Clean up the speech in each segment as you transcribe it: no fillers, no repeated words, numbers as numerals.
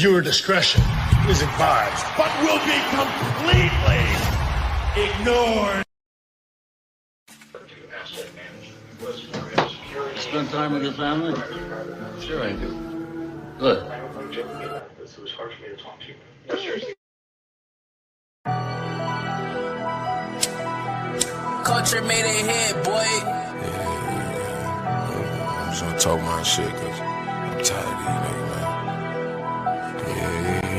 Viewer discretion is advised. But will be completely ignored. Spend time with your family? Sure I do. Good. Culture made it hit, boy. I'm just gonna talk my shit, cause I'm tired of these niggas, man.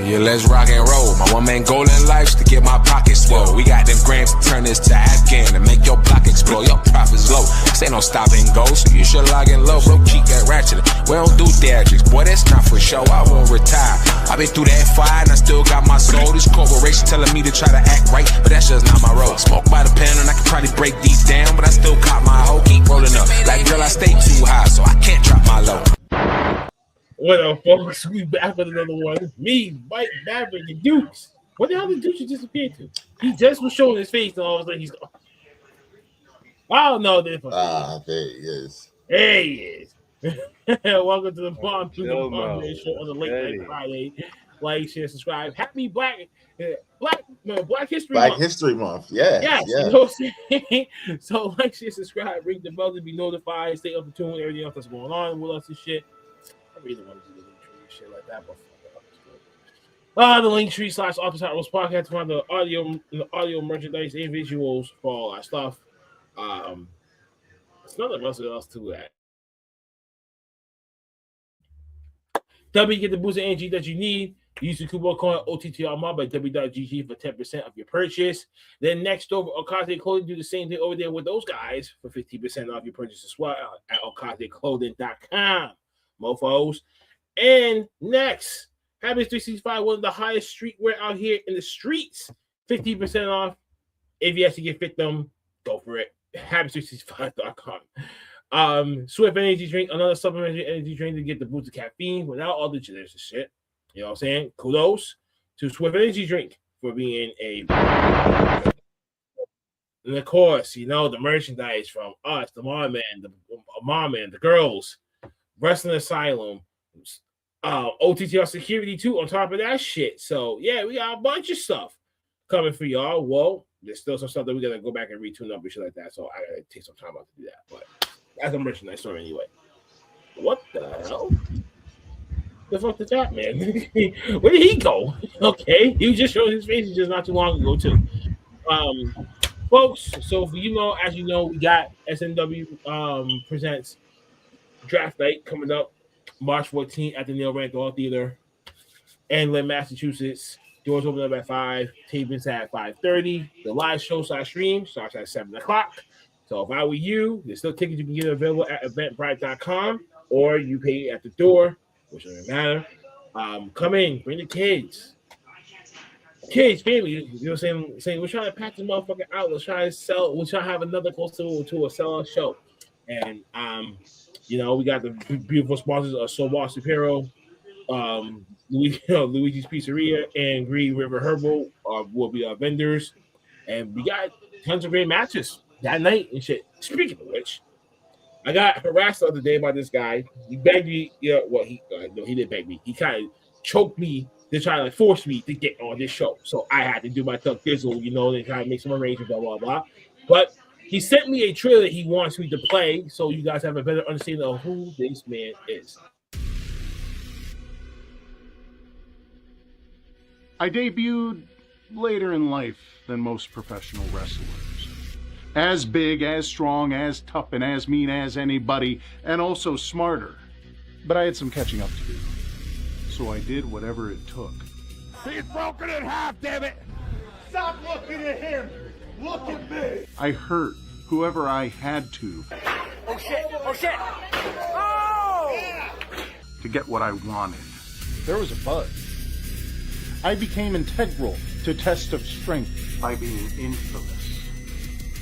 Yeah, let's rock and roll. My one man goal in life's to get my pockets swole. We got them grams to turn this to Afghan and make your block explode. Your profits low. This ain't no stop and go, so you should lock it low, bro. Keep that ratchet. We don't do theatrics, boy. That's not for show. I won't retire. I been through that fire and I still got my soul. This corporation telling me to try to act right, but that's just not my road. Smoke by the pen and I can probably break these down, but I still caught my hoe. Keep rolling up. Like girl, I stay too high, so I can't drop my low. What up, folks? We back with another one. Me, Mike, Maverick, and Dukes. What the hell did Dukes disappear to? He just was showing his face, and all of a sudden he's gone. I don't know this. There he is. There he is. Welcome to the Mobb Men Show on the late night Friday. Like, share, subscribe. Happy Black History Month. Black History Month. Yeah. Yes. Yeah. You know what I'm saying? So like, share, subscribe, ring the bell to be notified. Stay up to tune with everything else that's going on with us and shit. I really want to do the link tree and shit like that, but the link tree / O.T.T.R podcast to find the audio merchandise and visuals for all our stuff. It's none of us else to that. W, get the boost of energy that you need. Use the coupon code O.T.T.R Mob at W.GG for 10% of your purchase. Then next over, Okaze Clothing, do the same thing over there with those guys for 50% off your purchase as well at OkazeClothing.com. Mofos. And next, Habits 365, one of the highest streetwear out here in the streets. 50% off. If you actually get fit them, go for it. Habits365.com. Swift Energy Drink, another supplementary energy drink to get the boost of caffeine without all the jitters and shit. You know what I'm saying? Kudos to Swift Energy Drink for being a. And of course, you know, the merchandise from us, the Mobb Men, the girls. Wrestling Asylum, O.T.T.R Security too, on top of that shit. So, yeah, we got a bunch of stuff coming for y'all. Well, there's still some stuff that we got to go back and retune up and shit like that. So, I got to take some time out to do that. But that's a merchandise store anyway. What the hell? The fuck is that, man? Where did he go? Okay, he just showed his face just not too long ago, too. Folks, so for you know, as you know, we got SNW presents Draft Night coming up March 14th at the Neil Randolph Theater in Lynn, Massachusetts. Doors open up at 5, tapings at 5:30. The live show / stream starts at 7 o'clock. So if I were you, there's still tickets you can get available at eventbrite.com or you pay at the door, which doesn't matter. Come in, bring the kids. Kids, family, you know what I'm saying? We're trying to pack this motherfucker out. We're trying to have another close to a sellout show. And you know, we got the beautiful sponsors of Sobar Supero, Luigi's Pizzeria, and Green River Herbal will be our vendors. And we got tons of great matches that night and shit. Speaking of which, I got harassed the other day by this guy. He begged me, no, he didn't beg me. He kind of choked me to try to force me to get on this show. So I had to do my tuck dizzle, you know, and kind of make some arrangements, blah, blah, blah. But he sent me a trailer he wants me to play so you guys have a better understanding of who this man is. I debuted later in life than most professional wrestlers. As big, as strong, as tough, and as mean as anybody, and also smarter. But I had some catching up to do. So I did whatever it took. He's broken in half, damn it! Stop looking at him! Look at me! I hurt whoever I had to. Oh shit! Oh shit! Oh! To get what I wanted. There was a buzz. I became integral to Test of Strength by being infamous.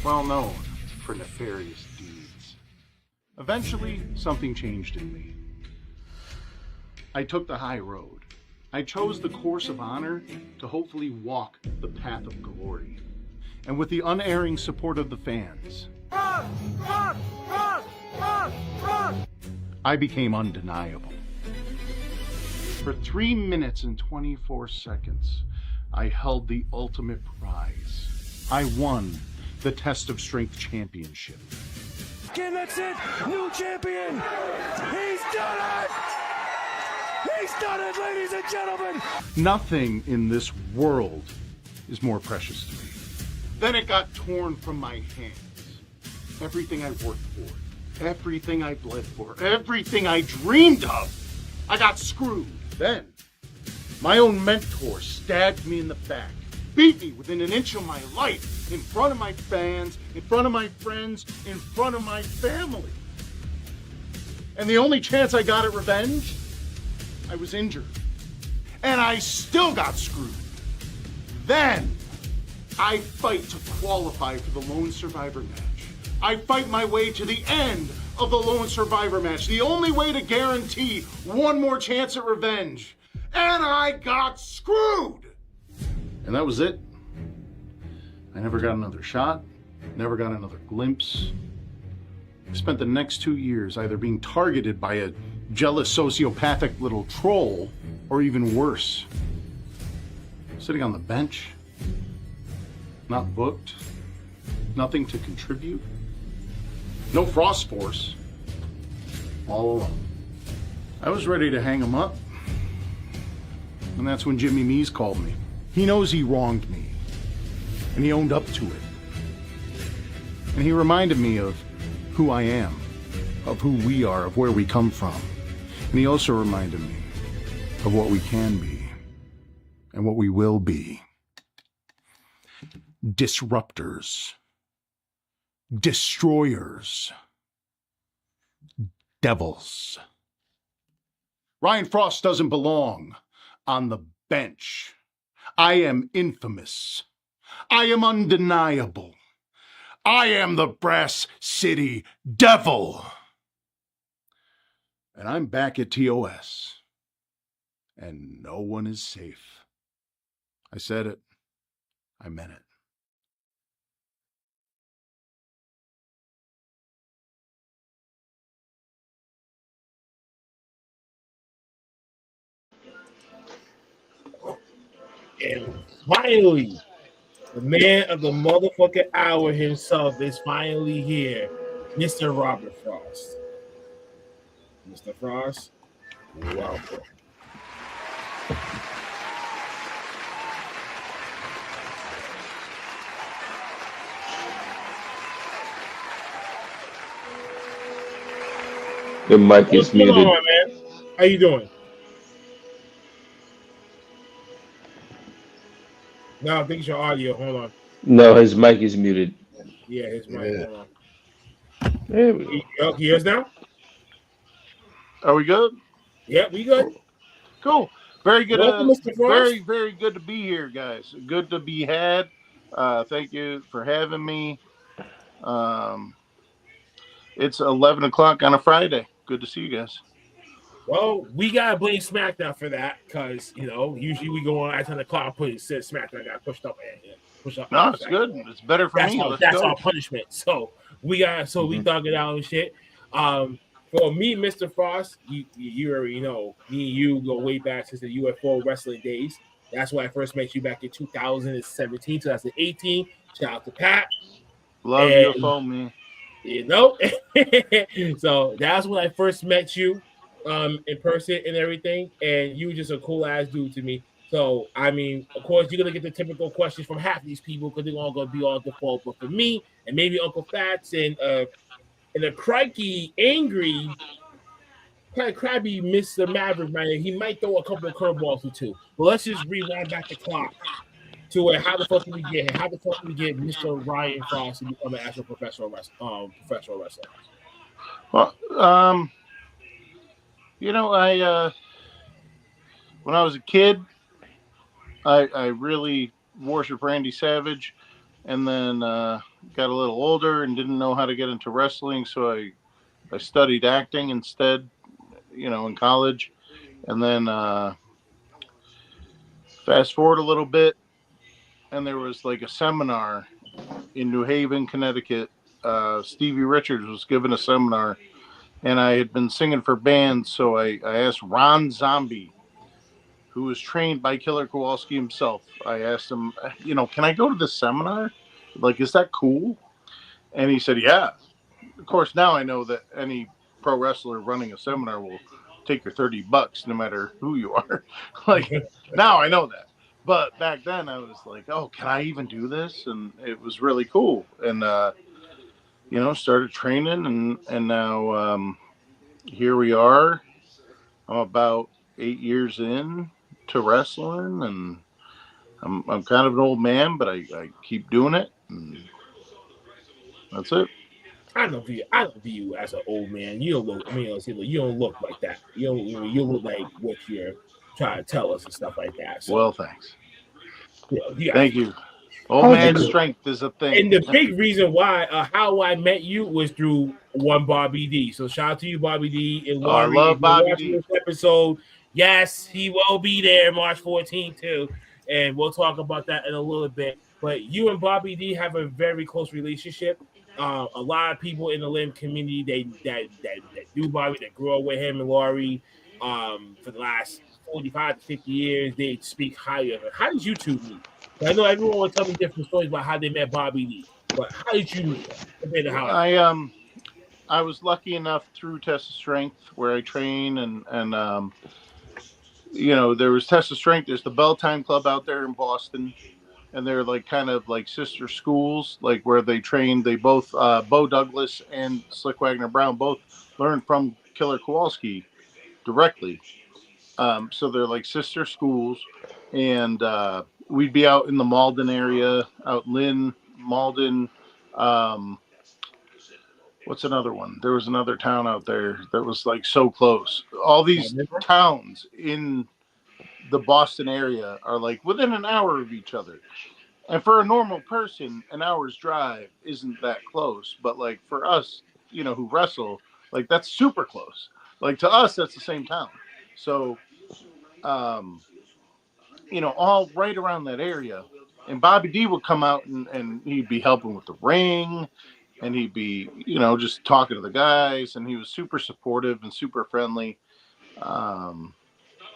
Well known for nefarious deeds. Eventually, something changed in me. I took the high road. I chose the course of honor to hopefully walk the path of glory. And with the unerring support of the fans, I became undeniable. For 3 minutes and 24 seconds, I held the ultimate prize. I won the Test of Strength Championship. And that's it. New champion. He's done it. He's done it, ladies and gentlemen. Nothing in this world is more precious to me. Then it got torn from my hands. Everything I worked for, everything I bled for, everything I dreamed of, I got screwed. Then, my own mentor stabbed me in the back, beat me within an inch of my life, in front of my fans, in front of my friends, in front of my family. And the only chance I got at revenge, I was injured. And I still got screwed. Then, I fight to qualify for the Lone Survivor match. I fight my way to the end of the Lone Survivor match, the only way to guarantee one more chance at revenge. And I got screwed! And that was it. I never got another shot, never got another glimpse. I spent the next 2 years either being targeted by a jealous sociopathic little troll, or even worse, sitting on the bench, not booked, nothing to contribute, no Frost force, all alone. I was ready to hang him up, and that's when Jimmy Mees called me. He knows he wronged me, and he owned up to it. And he reminded me of who I am, of who we are, of where we come from. And he also reminded me of what we can be and what we will be. Disruptors. Destroyers. Devils. Ryan Fraust doesn't belong on the bench. I am infamous. I am undeniable. I am the Brass City Devil. And I'm back at TOS. And no one is safe. I said it. I meant it. And finally, the man of the motherfucking hour himself is finally here, Mr. Robert Frost. Mr. Frost, welcome. The mic is What's going muted. on, man? How you doing? No, I think it's your audio. Hold on. No, his mic is muted. Yeah, his mic. Yeah. Hold on. There we go. You hear us now? Are we good? Yeah, we good. Cool. Very good. Welcome, Mr. Frost. Very good to be here, guys. Good to be had. Thank you for having me. It's 11 o'clock on a Friday. Good to see you guys. Well, we gotta blame SmackDown for that because usually we go on at 10 o'clock, but it says SmackDown got pushed up. Push up. No, it's good. It's better for me. That's our punishment. So we thug it out and shit. For me, Mr. Frost, you already know, me and you go way back since the UFO wrestling days. That's when I first met you back in 2017, 2018. Shout out to Pat. Love UFO, man. So that's when I first met you in person and everything. And you were just a cool ass dude to me. So, I mean, of course, you're going to get the typical questions from half these people because they're all going to be on default. But for me, and maybe Uncle Fats and a crikey, angry, kind of crabby Mr. Maverick, man, he might throw a couple of curveballs or two. But let's just rewind back the clock to where how the fuck did we get here? How the fuck did we get Mr. Ryan Frost to become an actual professional wrestler? Well, when I was a kid, I really worshiped Randy Savage, and then got a little older and didn't know how to get into wrestling, so I studied acting instead, in college. And then fast forward a little bit, and there was like a seminar in New Haven, Connecticut. Stevie Richards was giving a seminar, and I had been singing for bands, so I asked Ron Zombie who was trained by Killer Kowalski himself. I asked him, can I go to this seminar? Like, is that cool? And he said, yeah. Of course, now I know that any pro wrestler running a seminar will take your $30 no matter who you are. Like, now I know that. But back then I was like, oh, can I even do this? And it was really cool. And, started training and now here we are. I'm about 8 years in to wrestling, and I'm kind of an old man, but I keep doing it, and that's it. I don't view you as an old man. You don't look. I mean, you don't look like that. You look like what you're trying to tell us and stuff like that. So, Well, thanks. you Thank you. Old man strength is a thing. And the big reason why how I met you was through one Bobby D. So shout out to you, Bobby D. And Laurie, I love Bobby D. This episode, yes, he will be there March 14th too, and we'll talk about that in a little bit. But you and Bobby D have a very close relationship. A lot of people in the Limb community that do Bobby, that grew up with him and Laurie for the last 45 to 50 years, they speak highly of it. How did you two meet? I know everyone will tell me different stories about how they met Bobby Lee, but how did you meet him? I was lucky enough through Test of Strength, where I train, and there was Test of Strength. There's the Belltime Club out there in Boston, and they're like kind of like sister schools, like where they train. They both Bo Douglas and Slick Wagner Brown both learned from Killer Kowalski directly. So they're like sister schools, and we'd be out in the Malden area, out Lynn, Malden. What's another one? There was another town out there that was like so close. All these towns in the Boston area are like within an hour of each other. And for a normal person, an hour's drive isn't that close. But like for us, who wrestle, like that's super close. Like to us, that's the same town. So, all right around that area. And Bobby D would come out and he'd be helping with the ring, and he'd be, just talking to the guys, and he was super supportive and super friendly. And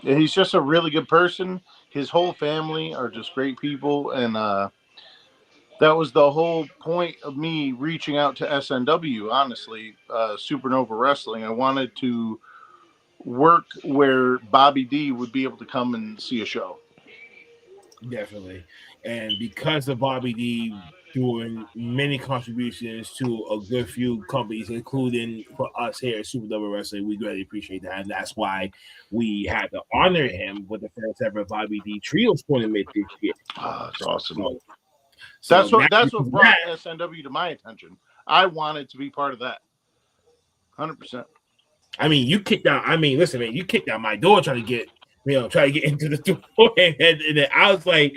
he's just a really good person. His whole family are just great people. And that was the whole point of me reaching out to SNW, honestly, Supernova Wrestling. I wanted to work where Bobby D would be able to come and see a show. Definitely. And because of Bobby D doing many contributions to a good few companies, including for us here at Supernova Wrestling, we greatly appreciate that. And that's why we had to honor him with the first ever Bobby D Trios tournament this year. That's awesome. That's what brought SNW to my attention. I wanted to be part of that. 100%. I mean, you kicked out. I mean, listen, man, you kicked out my door trying to get into the store, and I was like,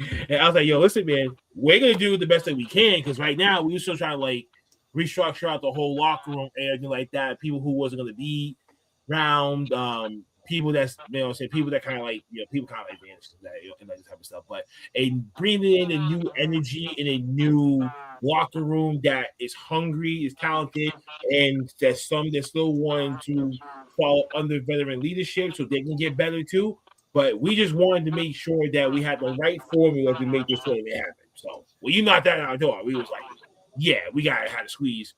yo, listen, man, we're gonna do the best that we can, because right now we were still trying to like restructure out the whole locker room and everything like that. People who wasn't gonna be around, people that's people that kind of like people kind of like vanished and that type of stuff. But bringing in a new energy in a new locker room that is hungry, is talented, and there's some that still want to fall under veteran leadership so they can get better too. But we just wanted to make sure that we had the right formula to make this tournament happen. So when you knocked that out the door, we was like, yeah, we got to have to squeeze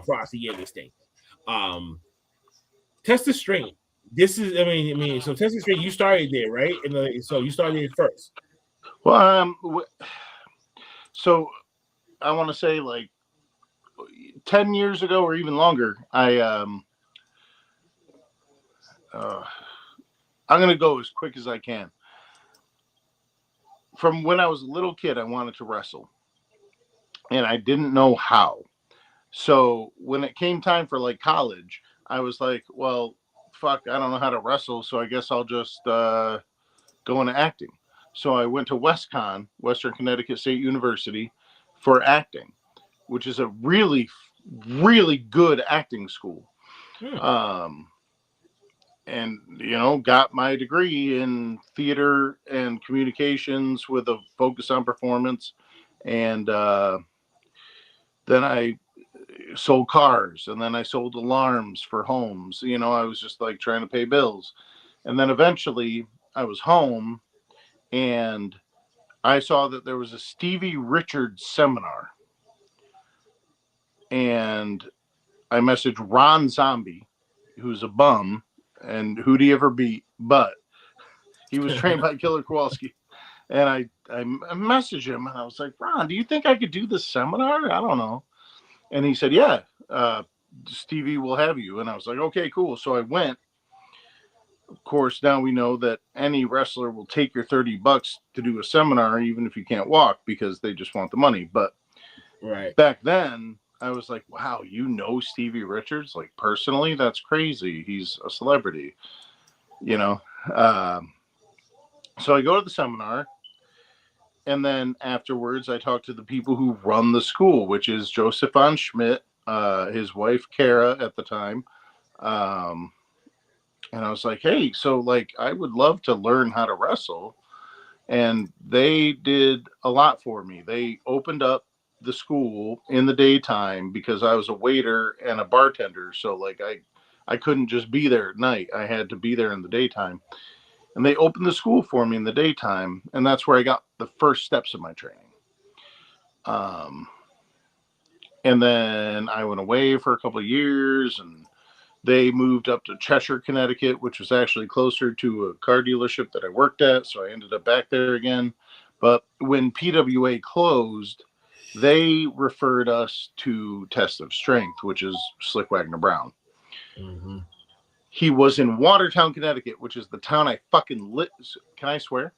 Frosty in this thing. Test of Strength. This is, I mean, so Test of Strength, you started there, right? And so you started it first. Well, so I want to say like 10 years ago or even longer, I'm going to go as quick as I can. From when I was a little kid, I wanted to wrestle, and I didn't know how. So when it came time for like college, I was like, well, fuck, I don't know how to wrestle, so I guess I'll just go into acting. So I went to WestCon, Western Connecticut State University, for acting, which is a really, really good acting school. And, got my degree in theater and communications with a focus on performance. And then I sold cars, and then I sold alarms for homes. I was just like trying to pay bills. And then eventually I was home and I saw that there was a Stevie Richards seminar. And I messaged Ron Zombie, who's a bum, and who'd he ever beat? But he was trained by Killer Kowalski. And I messaged him, and I was like, Ron, do you think I could do this seminar? I don't know. And he said, yeah, Stevie will have you. And I was like, okay, cool. So I went. Of course, now we know that any wrestler will take your $30 to do a seminar, even if you can't walk, because they just want the money. But back then, I was like, wow, you know Stevie Richards? Like, personally? That's crazy. He's a celebrity, you know? So I go to the seminar, and then afterwards, I talk to the people who run the school, which is Joseph Von Schmidt, his wife, Kara, at the time. And I was like, hey, so, like, I would love to learn how to wrestle. And they did a lot for me. They opened up the school in the daytime because I was a waiter and a bartender. So, like, I couldn't just be there at night. I had to be there in the daytime. And they opened the school for me in the daytime. And that's where I got the first steps of my training. And then I went away for a couple of years, and they moved up to Cheshire, Connecticut, which was actually closer to a car dealership that I worked at. So I ended up back there again. But when PWA closed, they referred us to Test of Strength, which is Slick Wagner Brown. Mm-hmm. He was in Watertown, Connecticut, which is the town I fucking lit. Can I swear?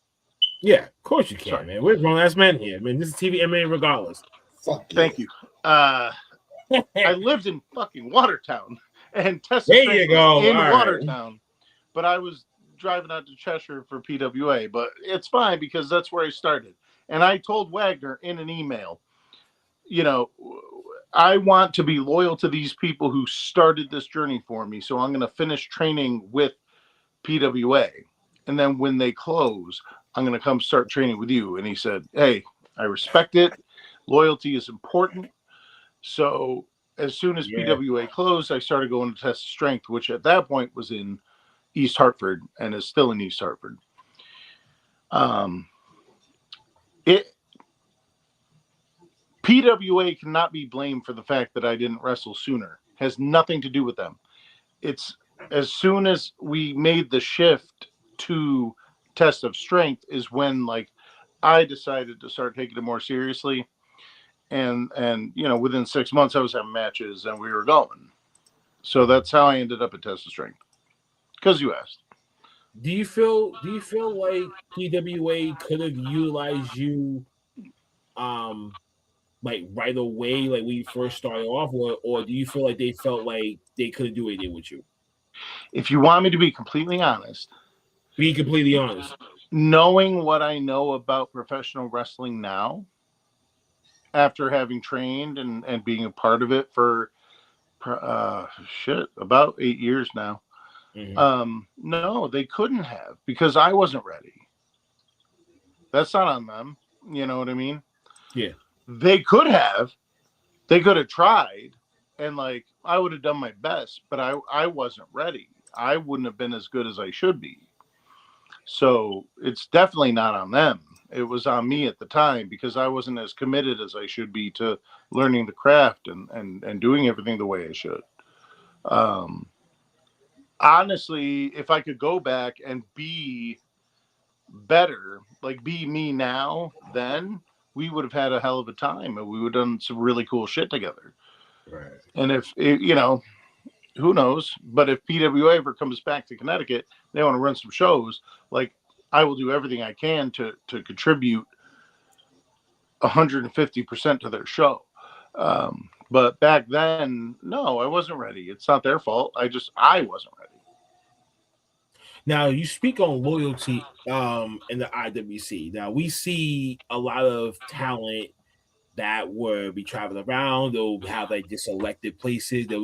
Yeah, of course you can, Sorry. man. We're grown-ass men here. I mean, this is TV MMA regardless. Fuck Thank you. I lived in fucking Watertown. And Test There Strength you go. was in All right. Watertown, but I was driving out to Cheshire for PWA. But it's fine because that's where I started. And I told Wagner in an email, you know, I want to be loyal to these people who started this journey for me. So I'm going to finish training with PWA. And then when they close, I'm going to come start training with you. And he said, hey, I respect it. Loyalty is important. So as soon as PWA closed, I started going to Test of Strength, which at that point was in East Hartford and is still in East Hartford. PWA cannot be blamed for the fact that I didn't wrestle sooner. It has nothing to do with them. It's as soon as we made the shift to Test of Strength is when, like, I decided to start taking it more seriously. And you know, within 6 months, I was having matches and we were going. So that's how I ended up at Test of Strength. Because you asked. Do you feel like PWA could have utilized you, like right away, like when you first started off, or do you feel like they felt like they couldn't do anything with you? If you want me to be completely honest, knowing what I know about professional wrestling now, after having trained and being a part of it for about 8 years now. Mm-hmm. No, they couldn't have, because I wasn't ready. That's not on them. You know what I mean? Yeah. They could have tried, and like I would have done my best, but I wasn't ready. I wouldn't have been as good as I should be. So it's definitely not on them. It was on me at the time because I wasn't as committed as I should be to learning the craft and doing everything the way I should. Honestly, if I could go back and be better, like be me now, then we would have had a hell of a time and we would have done some really cool shit together. Right. And if, you know, who knows? But if PWA ever comes back to Connecticut, they want to run some shows, like, I will do everything I can to contribute 150% to their show. But back then, no, I wasn't ready. It's not their fault. I wasn't ready. Now, you speak on loyalty in the IWC. Now, we see a lot of talent that would be traveling around. They'll have like just selected places. They're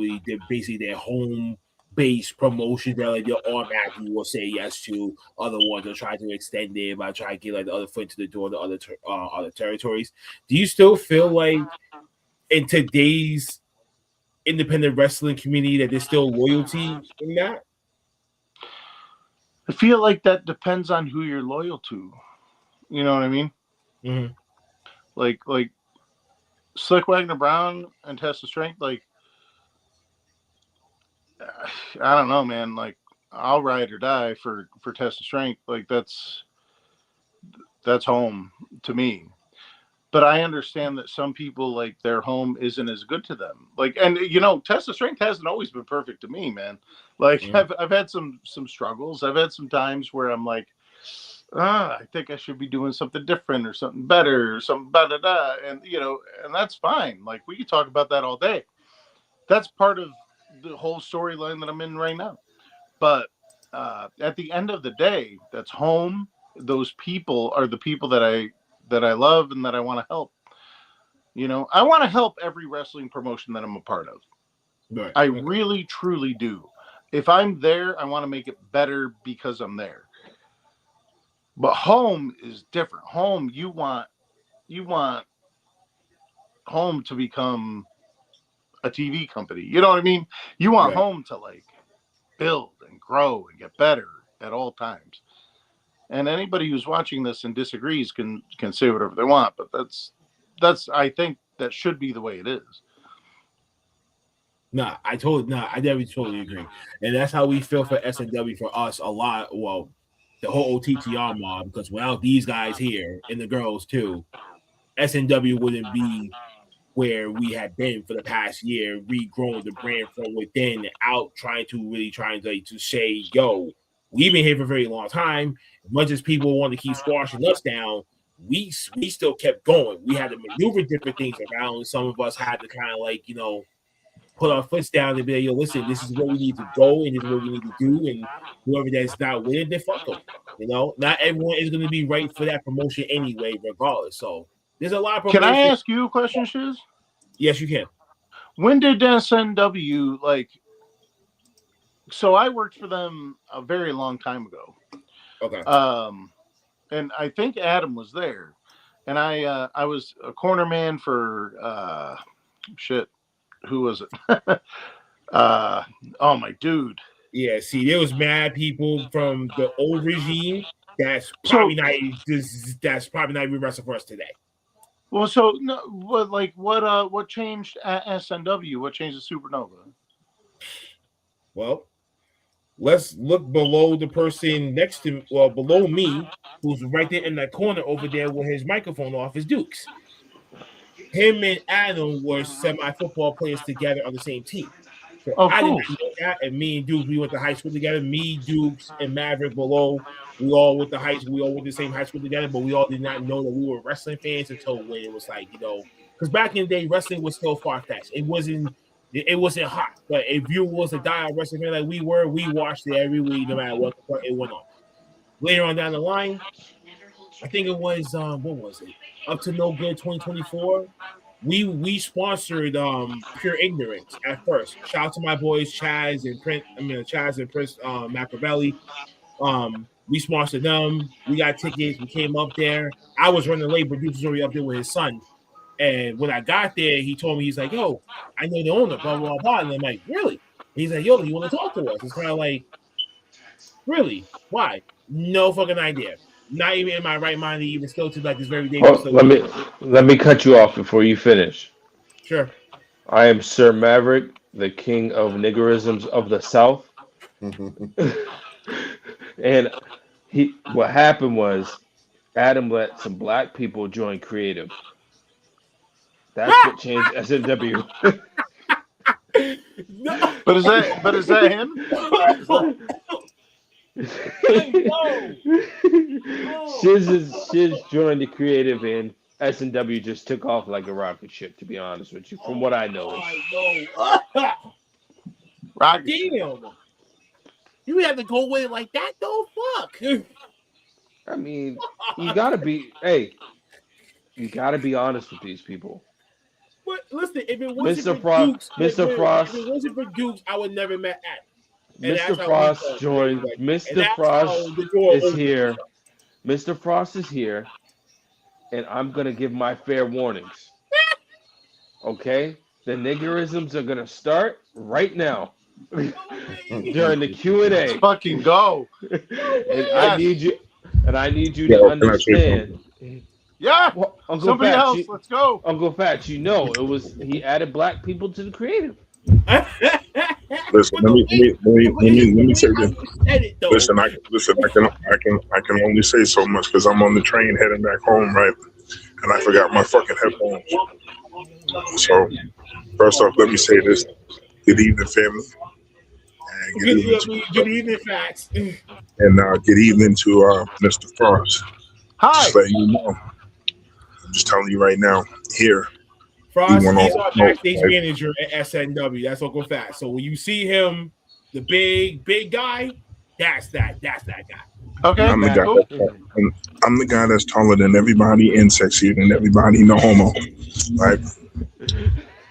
basically their home base promotion that like, they'll automatically will say yes to. Other ones will try to extend it by trying to get like the other foot to the door, the other territories. Do you still feel like in today's independent wrestling community that there's still loyalty in that? I feel like that depends on who you're loyal to. You know what I mean? Mm-hmm. Like Slick Wagner Brown and Test of Strength. Like, I don't know, man. Like, I'll ride or die for Test of Strength. Like, that's home to me. But I understand that some people, like, their home isn't as good to them. Like, and you know, Test of Strength hasn't always been perfect to me, man. Like, I've had some struggles. I've had some times where I'm like, I think I should be doing something different or something better or something da. And you know, and that's fine. Like, we could talk about that all day. That's part of the whole storyline that I'm in right now. But at the end of the day, that's home. Those people are the people that I love and that I want to help. You know, I want to help every wrestling promotion that I'm a part of. Right. I really, truly do. If I'm there, I want to make it better because I'm there. But home is different. Home, you want home to become a TV company. You know what I mean? You want home to like build and grow and get better at all times. And anybody who's watching this and disagrees can say whatever they want, but that's I think that should be the way it is. I definitely totally agree. And that's how we feel for SNW for us a lot. Well, the whole O.T.T.R mob, because without these guys here and the girls too, SNW wouldn't be where we have been for the past year, regrowing the brand from within and out, trying to say, yo, we've been here for a very long time. As much as people want to keep squashing us down, we still kept going. We had to maneuver different things around, and some of us had to kind of like, you know, put our foots down and be like, yo, listen, this is where we need to go and this is what we need to do. And whoever that's not with it, then fuck them. You know, not everyone is going to be right for that promotion anyway, regardless. So there's a lot of promotions. Can I ask you a question, Shiz? Yes, you can. When did SNW, like, so I worked for them a very long time ago. Okay. And I think Adam was there. And I was a corner man for, who was it? My dude. Yeah, see, there was mad people from the old regime that's probably not even wrestling for us today. Well, so no, what changed at SNW? What changed at Supernova? Well, let's look below the person below me, who's right there in that corner over there with his microphone off, is Dukes. Him and Adam were semi-football players together on the same team. So I didn't know that. And me and Dukes, we went to high school together. Me, Dukes, and Maverick below, we all went to high school. We all went to the same high school together, but we all did not know that we were wrestling fans until when it was like, you know, because back in the day, wrestling was still far-fetched. It wasn't hot. But if you was a die-hard wrestling fan like we were, we watched it every week, no matter what it went on. Later on down the line, I think it was what was it? Up to No Good 2024. We sponsored Pure Ignorance at first. Shout out to my boys Chaz and Prince Machiavelli. We sponsored them. We got tickets. We came up there. I was running late, but Duke was already up there with his son. And when I got there, he told me, he's like, yo, I know the owner, blah, blah, blah. And I'm like, really? And he's like, yo, you want to talk to us? It's kind of like, really? Why? No fucking idea. Not even in my right mind to even still to like this very day. Let me cut you off before you finish. Sure. I am Sir Maverick, the king of niggerisms of the South. And what happened was Adam let some black people join creative. That's what changed SNW. No. But is that him? Shiz joined the creative and SNW just took off like a rocket ship, to be honest with you, from what I know. Damn. You have to go with it like that, though? Fuck. I mean, you gotta be honest with these people. But listen, if it wasn't for Dukes, I would never met Adam. Mr. Frost joined. Mr. Frost is here. Mr. Frost is here, and I'm gonna give my fair warnings. Okay, the niggerisms are gonna start right now. during the Q&A. Let's fucking go. And Yes. I need you Yeah, to can I say understand. Yeah. Well, Uncle Somebody Fats, else. Let's go. Uncle Fats, you know it was he added black people to the creative. Listen, let me say this. Listen, I can only say so much because I'm on the train heading back home, right? And I forgot my fucking headphones. So first off, let me say this: good evening, family. And Good evening, Facts. And good evening to Mr. Frost. Hi. Just letting you know. I'm just telling you right now. Here, Frost, want he's all our smoke, backstage right? manager at SNW. That's Uncle Fat. So when you see him, the big guy, that's that guy. Okay. I'm the guy. Cool. I'm the guy that's taller than everybody and sexier than everybody. No homo, right?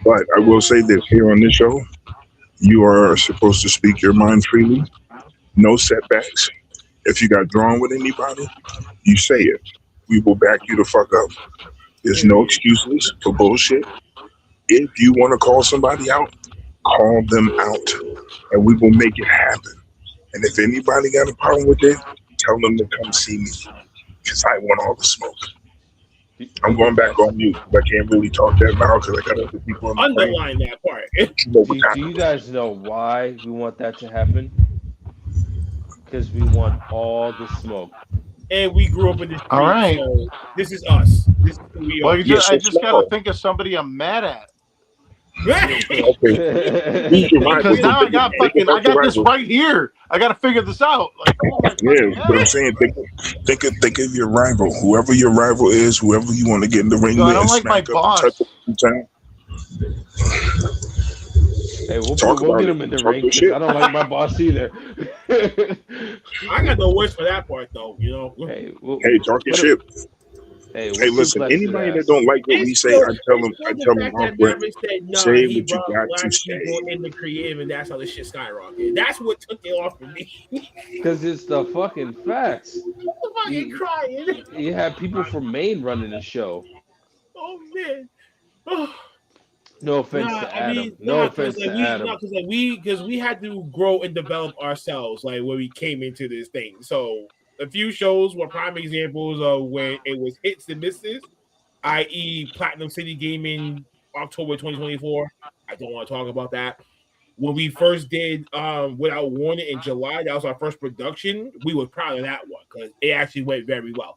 But I will say this: here on this show, you are supposed to speak your mind freely. No setbacks. If you got drawn with anybody, you say it. We will back you the fuck up. There's no excuses for bullshit. If you want to call somebody out, call them out, and we will make it happen. And if anybody got a problem with it, tell them to come see me, because I want all the smoke. I'm going back on mute. I can't really talk that loud because I got other people on the Underline that part. Do you guys know why we want that to happen? Because we want all the smoke. And we grew up in the street, All right. so this is us. This is who we Well, are. I just got to think of somebody I'm mad at. Because now I got this right here. I got to figure this out. Like, oh my but I'm saying, think of your rival, whoever your rival is, whoever you want to get in the ring No, with. I don't like my boss. Hey, we'll get him in the ring. I don't like my boss either. I got no words for that part, though. You know. Hey, talk your shit. Hey, listen. Anybody that don't like what we say, I tell them off breath. Say what you got to say. In the creative, and that's how the shit skyrocketed. That's what took it off for me. Because it's the fucking facts. Fucking crying. You have people from Maine running the show. Oh man. Oh. No offense to Adam. No offense to Adam. No, because we had to grow and develop ourselves, like when we came into this thing. So a few shows were prime examples of when it was hits and misses, i.e., Platinum City Gaming, October 2024. I don't want to talk about that. When we first did Without Warning in July, that was our first production. We were proud of that one because it actually went very well.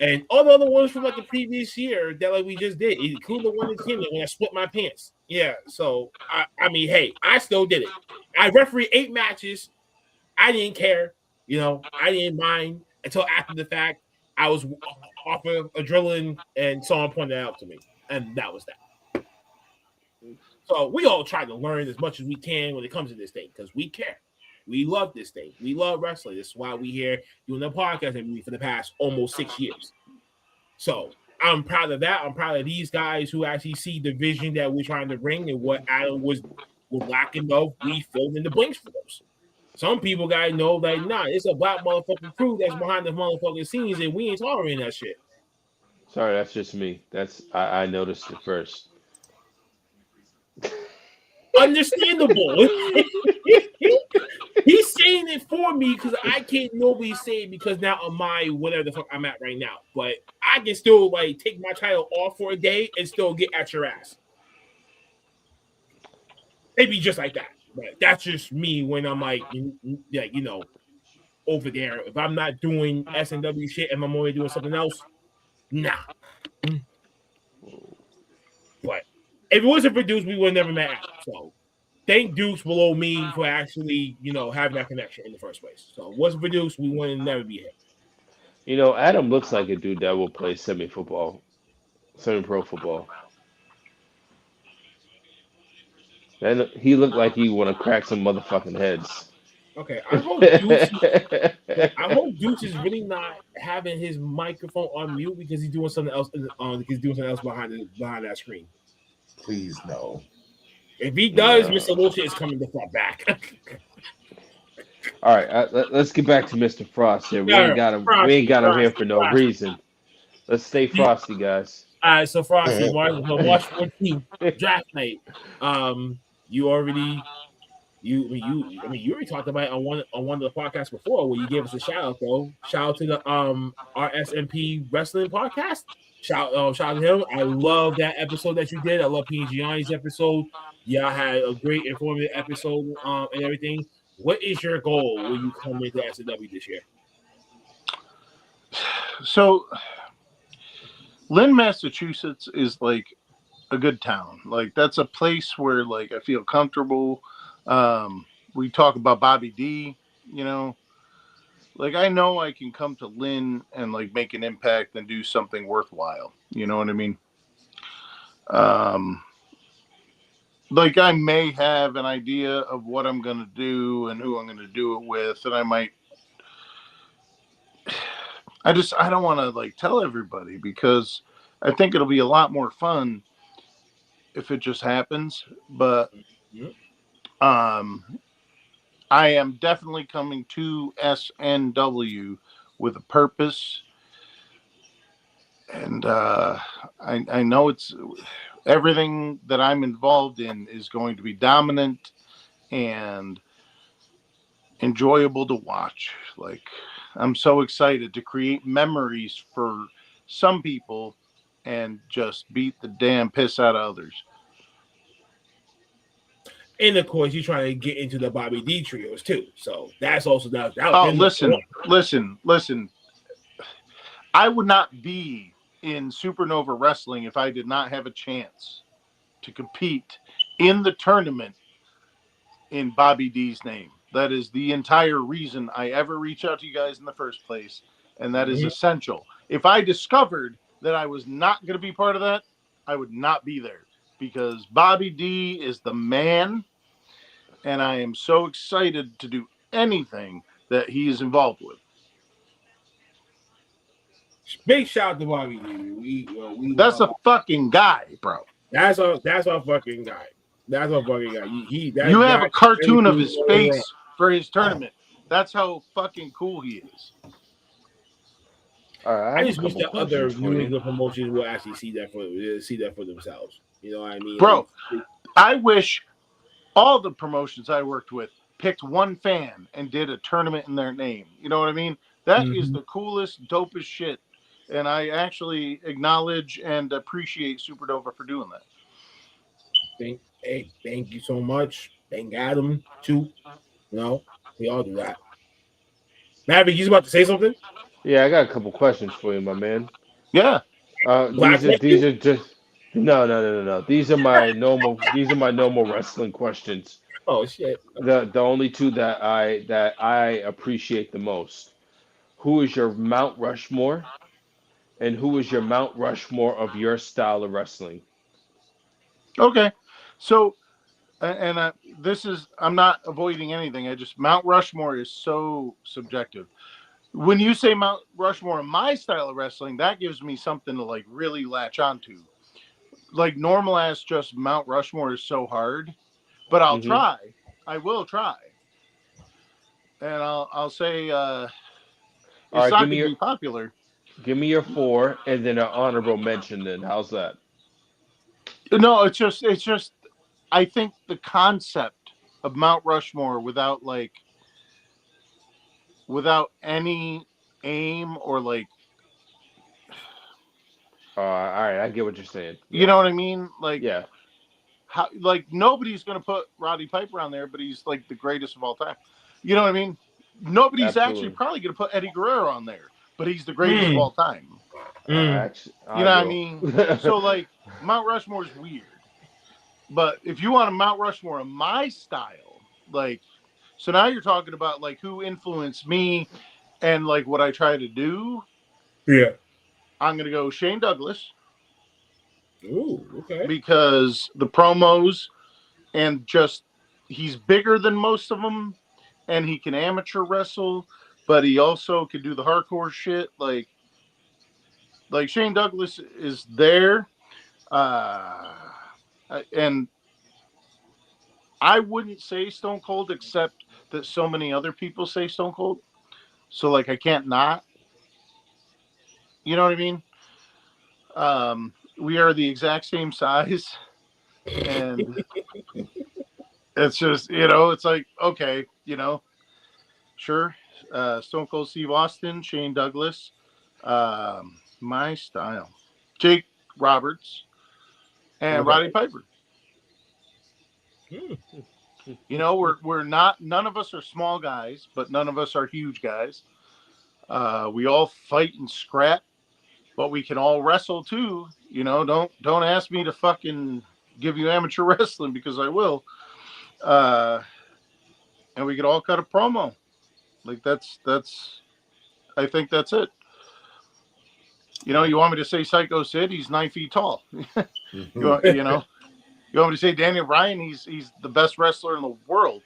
And all the other ones from like the previous year that like we just did, including the one in Canada when I split my pants. Yeah, so I mean, hey, I still did it. I refereed 8 matches. I didn't care. You know, I didn't mind until after the fact. I was off of adrenaline and someone pointed it out to me. And that was that. So we all try to learn as much as we can when it comes to this thing because we care. We love this thing. We love wrestling. This is why we here doing the podcast every week for the past almost 6 years. So I'm proud of that. I'm proud of these guys who actually see the vision that we're trying to bring and what Adam was lacking of. We filled in the blanks for those. Some people gotta know that it's a black motherfucking crew that's behind the motherfucking scenes and we ain't tolerating that shit. Sorry, that's just me. I noticed it first. Understandable. He's saying it for me because I can't nobody say it because now I'm my whatever the fuck I'm at right now. But I can still like take my title off for a day and still get at your ass. Maybe just like that. But that's just me when I'm like over there. If I'm not doing SNW shit and I'm only doing something else, nah. But if it wasn't for Deuce, we would have never met Adam. So thank Deuce below me for actually, having that connection in the first place. So if it wasn't for Deuce, we would never be here. Adam looks like a dude that will play semi-pro football. And he looked like he want to crack some motherfucking heads. Okay, I hope Deuce is really not having his microphone on mute because he's doing something else. He's doing something else behind that screen. Please no. If he does, Mr. Bullshit is coming the fuck back. All right, let's get back to Mr. Frost here. We ain't got him here for no reason. Let's stay frosty, guys. All right, so Frosty, March 14th, draft night. You already You already talked about it on one of the podcasts before where you gave us a shout out though. Shout out to the RSMP Wrestling Podcast. Shout out to him. I love that episode that you did. I love Gianni's episode. Yeah, I had a great informative episode and everything. What is your goal when you come into SNW this year? So, Lynn, Massachusetts is like a good town. Like that's a place where like I feel comfortable. We talk about Bobby D, you know. Like I know I can come to Lynn and like make an impact and do something worthwhile. You know what I mean? Like I may have an idea of what I'm gonna do and who I'm gonna do it with, and I might. I don't want to like tell everybody because I think it'll be a lot more fun if it just happens. But I am definitely coming to SNW with a purpose, and I know it's everything that I'm involved in is going to be dominant and enjoyable to watch. Like I'm so excited to create memories for some people and just beat the damn piss out of others. And of course, you're trying to get into the Bobby D trios too. So that's also that. Oh, listen. I would not be in Supernova Wrestling if I did not have a chance to compete in the tournament in Bobby D's name. That is the entire reason I ever reach out to you guys in the first place, and that is essential. If I discovered that I was not going to be part of that, I would not be there because Bobby D is the man, and I am so excited to do anything that he is involved with. Big shout out to Bobby D. That's a fucking guy, bro. That's a fucking guy. That's a fucking guy. You have a cartoon of his face for his tournament. That's how fucking cool he is. I just wish that other New England promotions will actually see that for themselves. You know what I mean, bro? I wish all the promotions I worked with picked one fan and did a tournament in their name. You know what I mean? That is the coolest, dopest shit. And I actually acknowledge and appreciate Supernova for doing that. Thank you so much. Thank Adam too. We all do that. Maverick, you about to say something? Yeah, I got a couple questions for you, my man. Yeah. These are just no. These are my normal wrestling questions. Oh shit. The only two that I appreciate the most. Who is your Mount Rushmore? And who is your Mount Rushmore of your style of wrestling? Okay. So I'm not avoiding anything. Mount Rushmore is so subjective. When you say Mount Rushmore in my style of wrestling, that gives me something to like really latch onto. Like normal ass just Mount Rushmore is so hard, but I'll try. I will try. And I'll say it's not going to be popular. Give me your 4 and then an honorable mention then. How's that? No, it's just I think the concept of Mount Rushmore without any aim or like all right, I get what you're saying. You know what I mean? Like yeah. How like nobody's gonna put Roddy Piper on there, but he's like the greatest of all time. You know what I mean? Nobody's actually probably gonna put Eddie Guerrero on there, but he's the greatest of all time. You know what I mean? So like Mount Rushmore is weird. But if you want a Mount Rushmore of my style, like so now you're talking about like who influenced me and like what I try to do. Yeah. I'm gonna go Shane Douglas. Ooh, okay. Because the promos and just he's bigger than most of them, and he can amateur wrestle, but he also can do the hardcore shit. Like Shane Douglas is there, and I wouldn't say Stone Cold except that so many other people say Stone Cold, so like I can't not. You know what I mean? We are the exact same size, and It's just, it's like, okay, sure. Stone Cold Steve Austin, Shane Douglas, my style, Jake Roberts, and Okay. Roddy Piper. We're not, none of us are small guys, but none of us are huge guys. We all fight and scrap, but we can all wrestle too. Don't ask me to fucking give you amateur wrestling because I will. And we could all cut a promo. Like that's I think that's it. You want me to say Psycho Sid? He's 9 feet tall. You want me to say Daniel Bryan? He's the best wrestler in the world.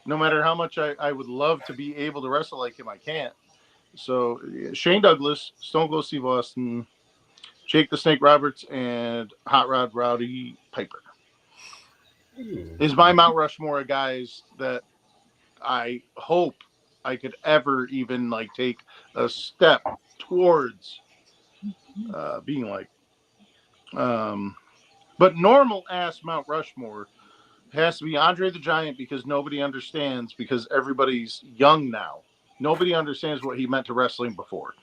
No matter how much I would love to be able to wrestle like him, I can't. So Shane Douglas, Stone Cold Steve Austin, Jake the Snake Roberts, and Hot Rod Rowdy Piper is my Mount Rushmore of guys that I hope I could ever even like take a step towards being like. But normal ass Mount Rushmore has to be Andre the Giant because nobody understands because everybody's young now. Nobody understands what he meant to wrestling before.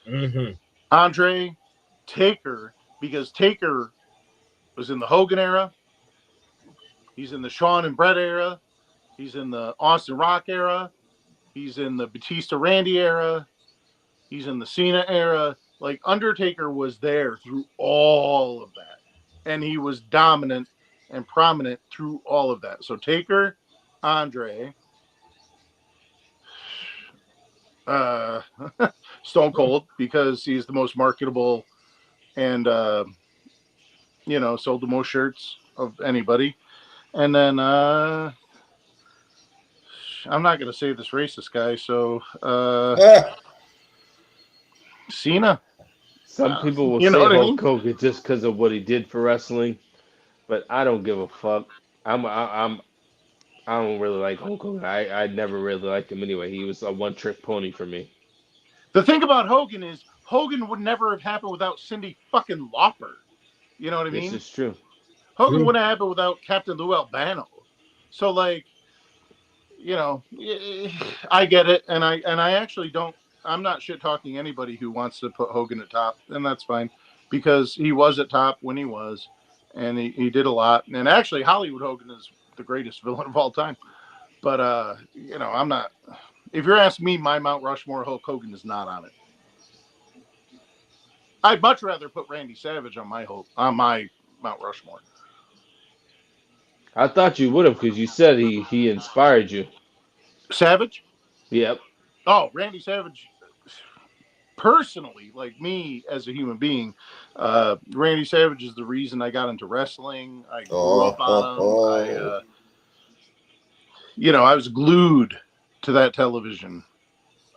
Mm-hmm. Andre, Taker, because Taker was in the Hogan era. He's in the Shawn and Brett era. He's in the Austin Rock era. He's in the Batista Randy era. He's in the Cena era. Like, Undertaker was there through all of that. And he was dominant and prominent through all of that. So Taker, Andre, Stone Cold, because he's the most marketable and, sold the most shirts of anybody. And then, I'm not going to say this racist guy, so Cena. Some people will You say know what I Hulk mean? Hogan just because of what he did for wrestling, but I don't give a fuck. I don't really like Hulk Hogan. I never really liked him anyway. He was a one-trick pony for me. The thing about Hogan is Hogan would never have happened without Cindy fucking Lauper. You know what I mean? This is true. Hogan wouldn't have happened without Captain Lou Albano. So, like, I get it, and I actually don't. I'm not shit talking anybody who wants to put Hogan at top, and that's fine because he was at top when he was, and he did a lot. And actually, Hollywood Hogan is the greatest villain of all time. But I'm not. If you're asking me, my Mount Rushmore, Hulk Hogan is not on it. I'd much rather put Randy Savage on my Mount Rushmore. I thought you would have because you said he inspired you. Savage? Yep. Oh, Randy Savage. Personally, like me as a human being, Randy Savage is the reason I got into wrestling. I grew up on him. I was glued to that television.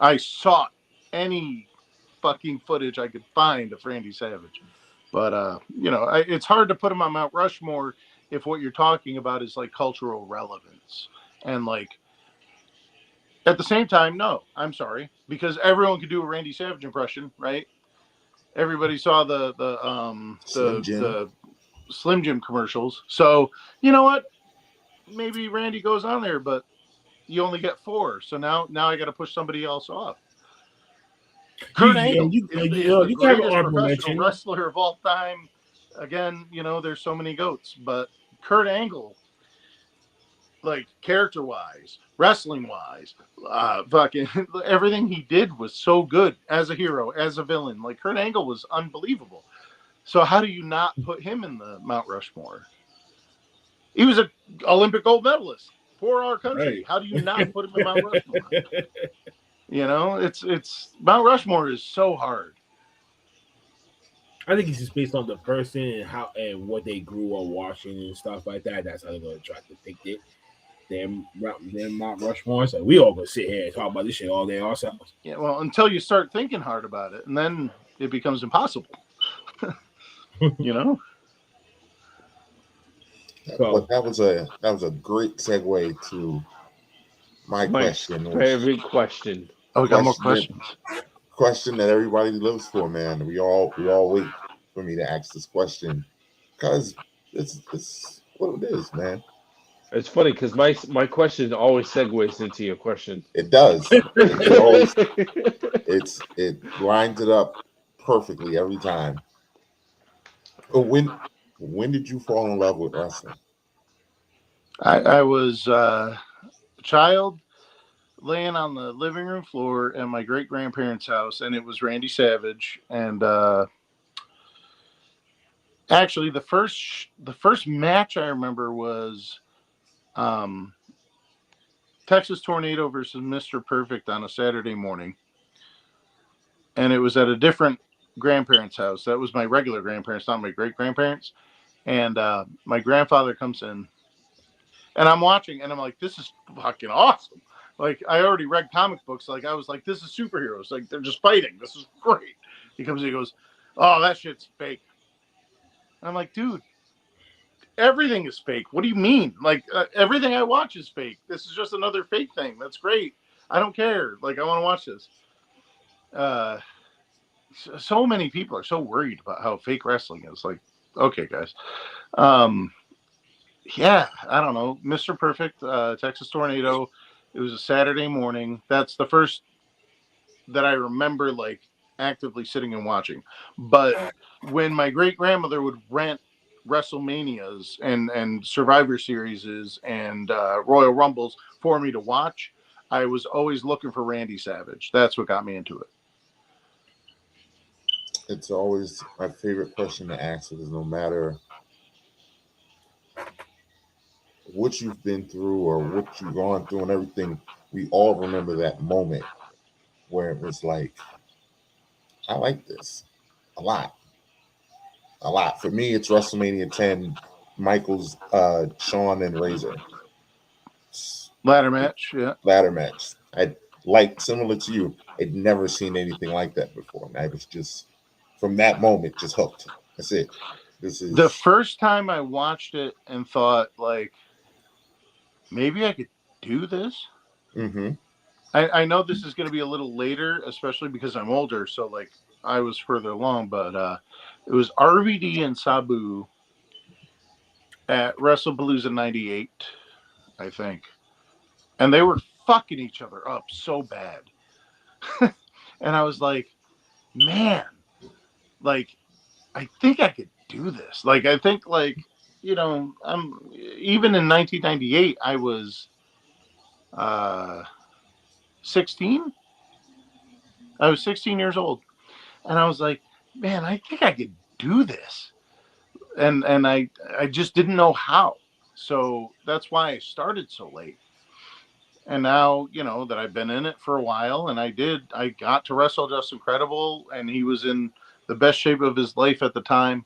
I sought any fucking footage I could find of Randy Savage. But, it's hard to put him on Mount Rushmore if what you're talking about is like cultural relevance. And like, at the same time, no, I'm sorry, because everyone could do a Randy Savage impression, right? Everybody saw the Slim Jim commercials. So, you know what? Maybe Randy goes on there, but you only get 4. So now I got to push somebody else off. Kurt Angle is the greatest professional wrestler of all time. Again, there's so many goats, but Kurt Angle, like character-wise, wrestling-wise, fucking everything he did was so good as a hero, as a villain. Like Kurt Angle was unbelievable. So how do you not put him in the Mount Rushmore? He was an Olympic gold medalist for our country. Right. How do you not put him in Mount Rushmore? It's Mount Rushmore is so hard. I think it's just based on the person and how and what they grew up watching and stuff like that. That's how they're going to try to pick it. Them Mount Rushmore. So we all gonna sit here and talk about this shit all day ourselves. Yeah, well, until you start thinking hard about it, and then it becomes impossible. Well, that was a great segue to my question. Favorite question. Oh, we got more questions. Question that everybody lives for, man. We all wait for me to ask this question because it's what it is, man. It's funny because my question always segues into your question. It does. It always it lines it up perfectly every time. But when did you fall in love with wrestling? I was a child laying on the living room floor at my great grandparents' house, and it was Randy Savage. And actually, the first match I remember was Texas Tornado versus Mr. Perfect on a Saturday morning, and it was at a different grandparents' house. That was my regular grandparents, not my great grandparents. And my grandfather comes in, and I'm watching, and I'm like, this is fucking awesome. Like, I already read comic books. Like, I was like, this is superheroes. Like, they're just fighting. This is great. He comes in, he goes, oh, that shit's fake. And I'm like, dude, everything is fake. What do you mean? Like, everything I watch is fake. This is just another fake thing. That's great. I don't care. Like, I want to watch this. So many people are so worried about how fake wrestling is. Like, okay, guys. Yeah, I don't know. Mr. Perfect, Texas Tornado. It was a Saturday morning. That's the first that I remember, like, actively sitting and watching. But when my great grandmother would rent WrestleManias and Survivor Series and Royal Rumbles for me to watch, I was always looking for Randy Savage. That's what got me into it. It's always my favorite question to ask, because no matter what you've been through or what you've gone through and everything, we all remember that moment where it was like, I like this a lot. A lot. For me, it's WrestleMania 10, Michaels, Shawn, and Razor. Ladder match, yeah. Ladder match. I like, similar to you, I'd never seen anything like that before. And I was just, from that moment, just hooked. That's it. This is the first time I watched it and thought, like, maybe I could do this. Mm-hmm. I know this is going to be a little later, especially because I'm older. So, like, I was further along, but it was RVD and Sabu at WrestlePalooza 98, I think. And they were fucking each other up so bad. And I was like, man, like, I think I could do this. Like, I think, like, you know, even in 1998, I was 16. I was 16 years old. And I was like, man, I think I could do this. And I just didn't know how. So that's why I started so late. And now, you know, that I've been in it for a while, and I got to wrestle Justin Credible, and he was in the best shape of his life at the time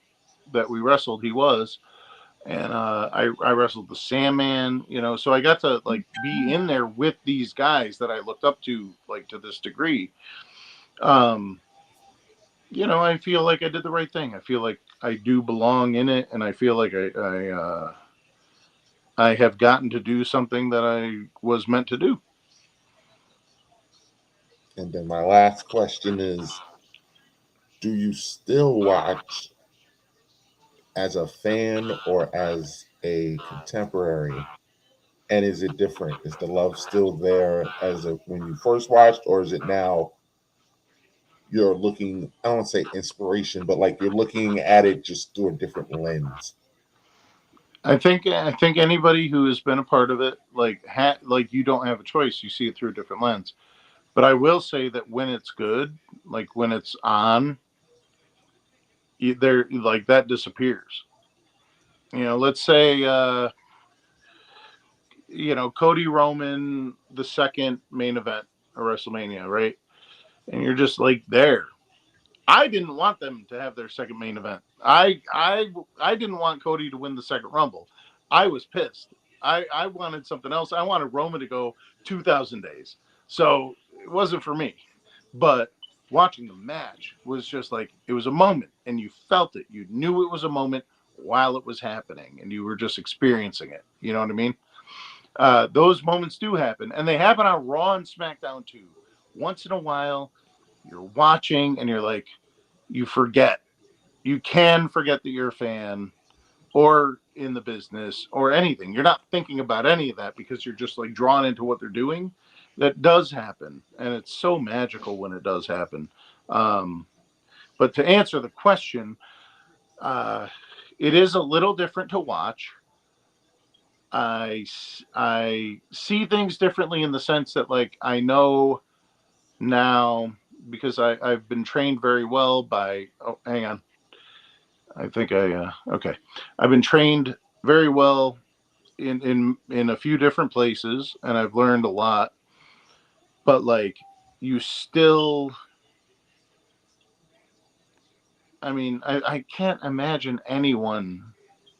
that we wrestled. He was. And I wrestled the Sandman, you know, so I got to, like, be in there with these guys that I looked up to, like, to this degree. You know, I feel like I did the right thing. I feel like I do belong in it, and I feel like I have gotten to do something that I was meant to do. And then my last question is, do you still watch as a fan or as a contemporary? And is it different? Is the love still there as when you first watched, or is it now you're looking, I don't want to say inspiration, but like you're looking at it just through a different lens? I think anybody who has been a part of it, like you don't have a choice. You see it through a different lens. But I will say that when it's good, like when it's on, there, like, that disappears. You know, let's say, you know, Cody Roman, the second main event of WrestleMania, right? And you're just like there. I didn't want them to have their second main event. I didn't want Cody to win the second Rumble. I was pissed. I wanted something else. I wanted Roman to go 2,000 days. So it wasn't for me. But watching the match was just like, it was a moment, and you felt it. You knew it was a moment while it was happening, and you were just experiencing it. You know what I mean? Those moments do happen, and they happen on Raw and SmackDown too. Once in a while, you're watching and you're like, you forget. You can forget that you're a fan, or in the business or anything. You're not thinking about any of that because you're just like drawn into what they're doing. That does happen, and it's so magical when it does happen. Um, but to answer the question, it is a little different to watch. I see things differently in the sense that like I know now because I've been trained very well by. Oh, hang on. I think okay. I've been trained very well in a few different places, and I've learned a lot. But like, you still, I mean, I can't imagine anyone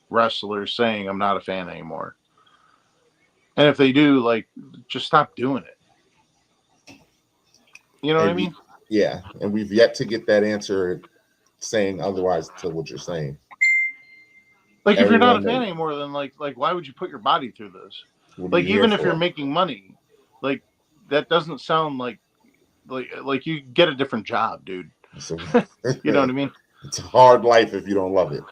wrestler saying I'm not a fan anymore. And if they do, like, just stop doing it. You know what I mean? Yeah, and we've yet to get that answer saying otherwise to what you're saying. Like, if you're not a fan anymore, then like why would you put your body through this? Like, even if you're making money, like that doesn't sound like you get a different job, dude. You know what I mean? It's a hard life if you don't love it.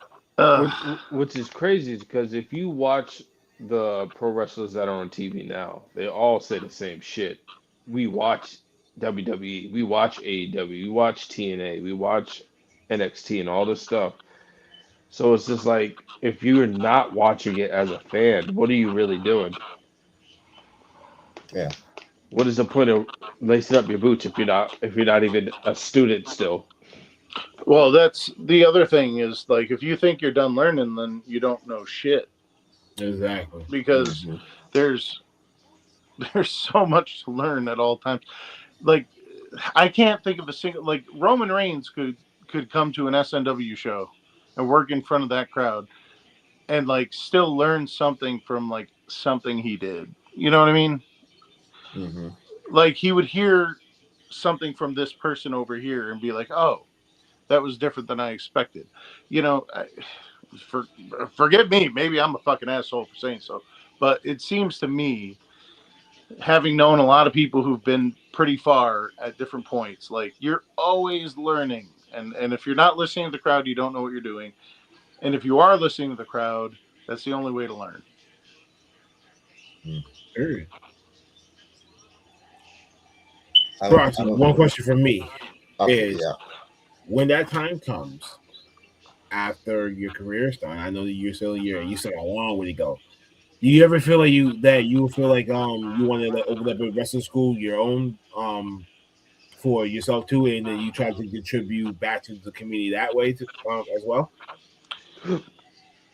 Which is crazy because if you watch the pro wrestlers that are on TV now, they all say the same shit. We watch WWE, we watch AEW, we watch TNA, we watch NXT and all this stuff. So it's just like if you're not watching it as a fan, what are you really doing? Yeah. What is the point of lacing up your boots if you're not even a student still? Well, that's the other thing is like if you think you're done learning, then you don't know shit. Exactly. Because there's so much to learn at all times. Like I can't think of a single like Roman Reigns could come to an SNW show and work in front of that crowd and like still learn something from like something he did. You know what I mean? Mm-hmm. Like he would hear something from this person over here and be like, "Oh, that was different than I expected." You know, forgive me, maybe I'm a fucking asshole for saying so, but it seems to me, having known a lot of people who've been pretty far at different points, like you're always learning, and if you're not listening to the crowd, you don't know what you're doing, and if you are listening to the crowd, that's the only way to learn. Period. One question from me is when that time comes after your career starts, I know that you're still here, you still got a long way to go. Do you ever feel like you feel like you want to like open up a wrestling school your own for yourself too, and then you try to contribute back to the community that way as well?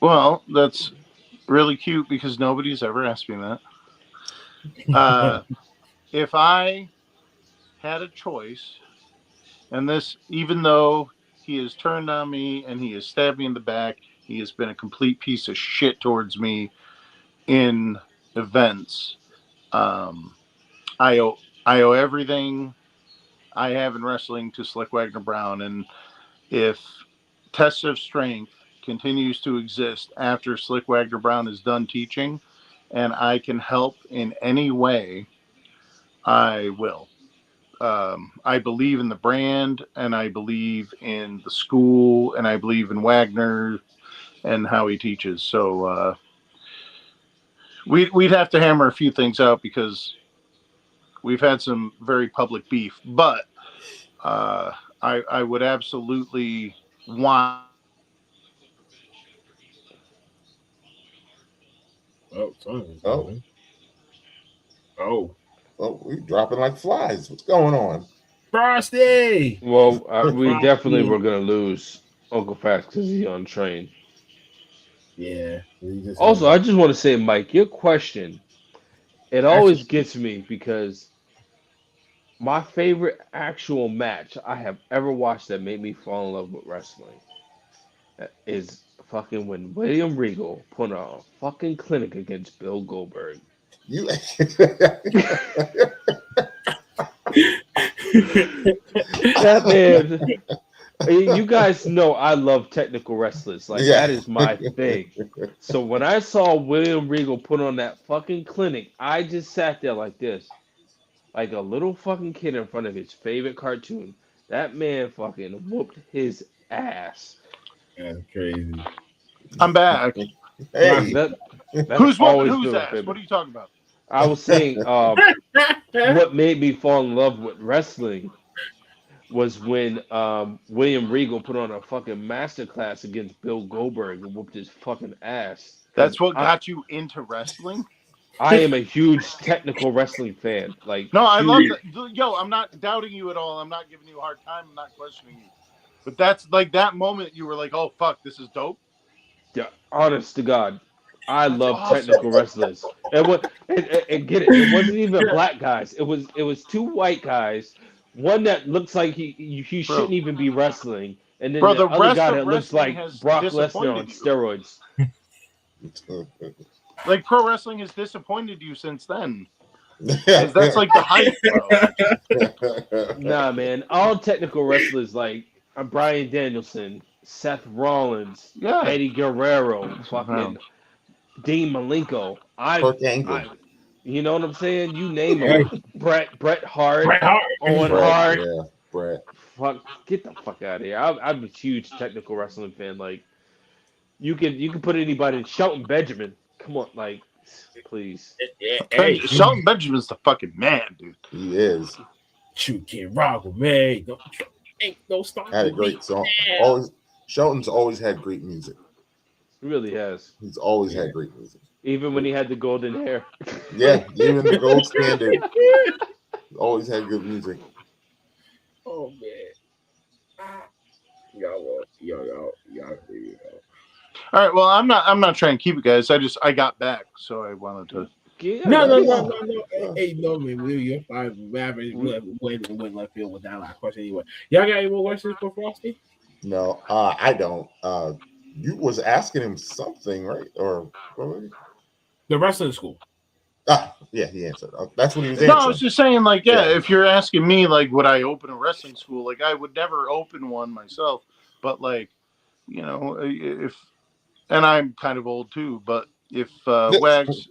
Well, that's really cute because nobody's ever asked me that. If I had a choice, and this, even though he has turned on me and he has stabbed me in the back, he has been a complete piece of shit towards me in events. I owe everything I have in wrestling to Slick Wagner Brown, and if Test of Strength continues to exist after Slick Wagner Brown is done teaching, and I can help in any way, I will. I believe in the brand, and I believe in the school, and I believe in Wagner and how he teaches. So we'd have to hammer a few things out because we've had some very public beef. But I would absolutely want. Oh, we dropping like flies. What's going on? Frosty. Well, we definitely were gonna lose Uncle Fast because he's untrained. Yeah. Also, I just want to say, Mike, your question, it always gets me because my favorite actual match I have ever watched that made me fall in love with wrestling is fucking when William Regal put on a fucking clinic against Bill Goldberg. You that man, you guys know I love technical wrestlers. Like that is my thing. So when I saw William Regal put on that fucking clinic, I just sat there like this, like a little fucking kid in front of his favorite cartoon. That man fucking whooped his ass. That's crazy. I'm back. Hey, That's Who's always who's been my ass? favorite. What are you talking about? I was saying, what made me fall in love with wrestling was when William Regal put on a fucking masterclass against Bill Goldberg and whooped his fucking ass. Because That's what got you into wrestling? I am a huge technical wrestling fan. Like, No, I love huge. that. Yo, I'm not doubting you at all. I'm not giving you a hard time. I'm not questioning you. But that's like that moment you were like, oh, fuck, this is dope. Yeah, honest to God, I That's love awesome. technical wrestlers. And get it. It wasn't even black guys. It was two white guys. One that looks like he Bro. shouldn't even be wrestling, and then Bro, the the other rest guy of that looks wrestling like has Brock Lesnar on disappointed you. steroids. Like, pro wrestling has disappointed you since then. Because that's like the hype, bro. Nah, man. All technical wrestlers like Bryan Danielson, Seth Rollins, Yeah. Eddie Guerrero, fucking Dean Malenko. Kurt Angle. You know what I'm saying? You name them. Bret Hart, Bret Hart. Owen Brett, Hart. yeah, Brett. Fuck, get the fuck out of here. I'm a huge technical wrestling fan. Like, you can put anybody. Shelton Benjamin. Come on, like, please. Hey, Shelton Benjamin's the fucking man, dude. He is. you can rock with me. Ain't no stop. Had a great song. Always, Shelton's always had great music. He really has. He's always had great music. Even when he had the golden hair. Yeah, even the gold standard. Always had good music. Oh man. Y'all. All right, well, I'm not trying to keep it, guys. I got back, so I wanted to. Yeah, No. Hey, no, man. You're fine. Went left field with that last question anyway. Y'all got any more questions for Frosty? No, I don't. You was asking him something, right? Or The wrestling school. yeah, he answered. That's what he was No, answering. I was just saying, like, yeah, Yeah. if you're asking me, like, would I open a wrestling school? Like, I would never open one myself, but like, you know, if, and I'm kind of old too, but if Wags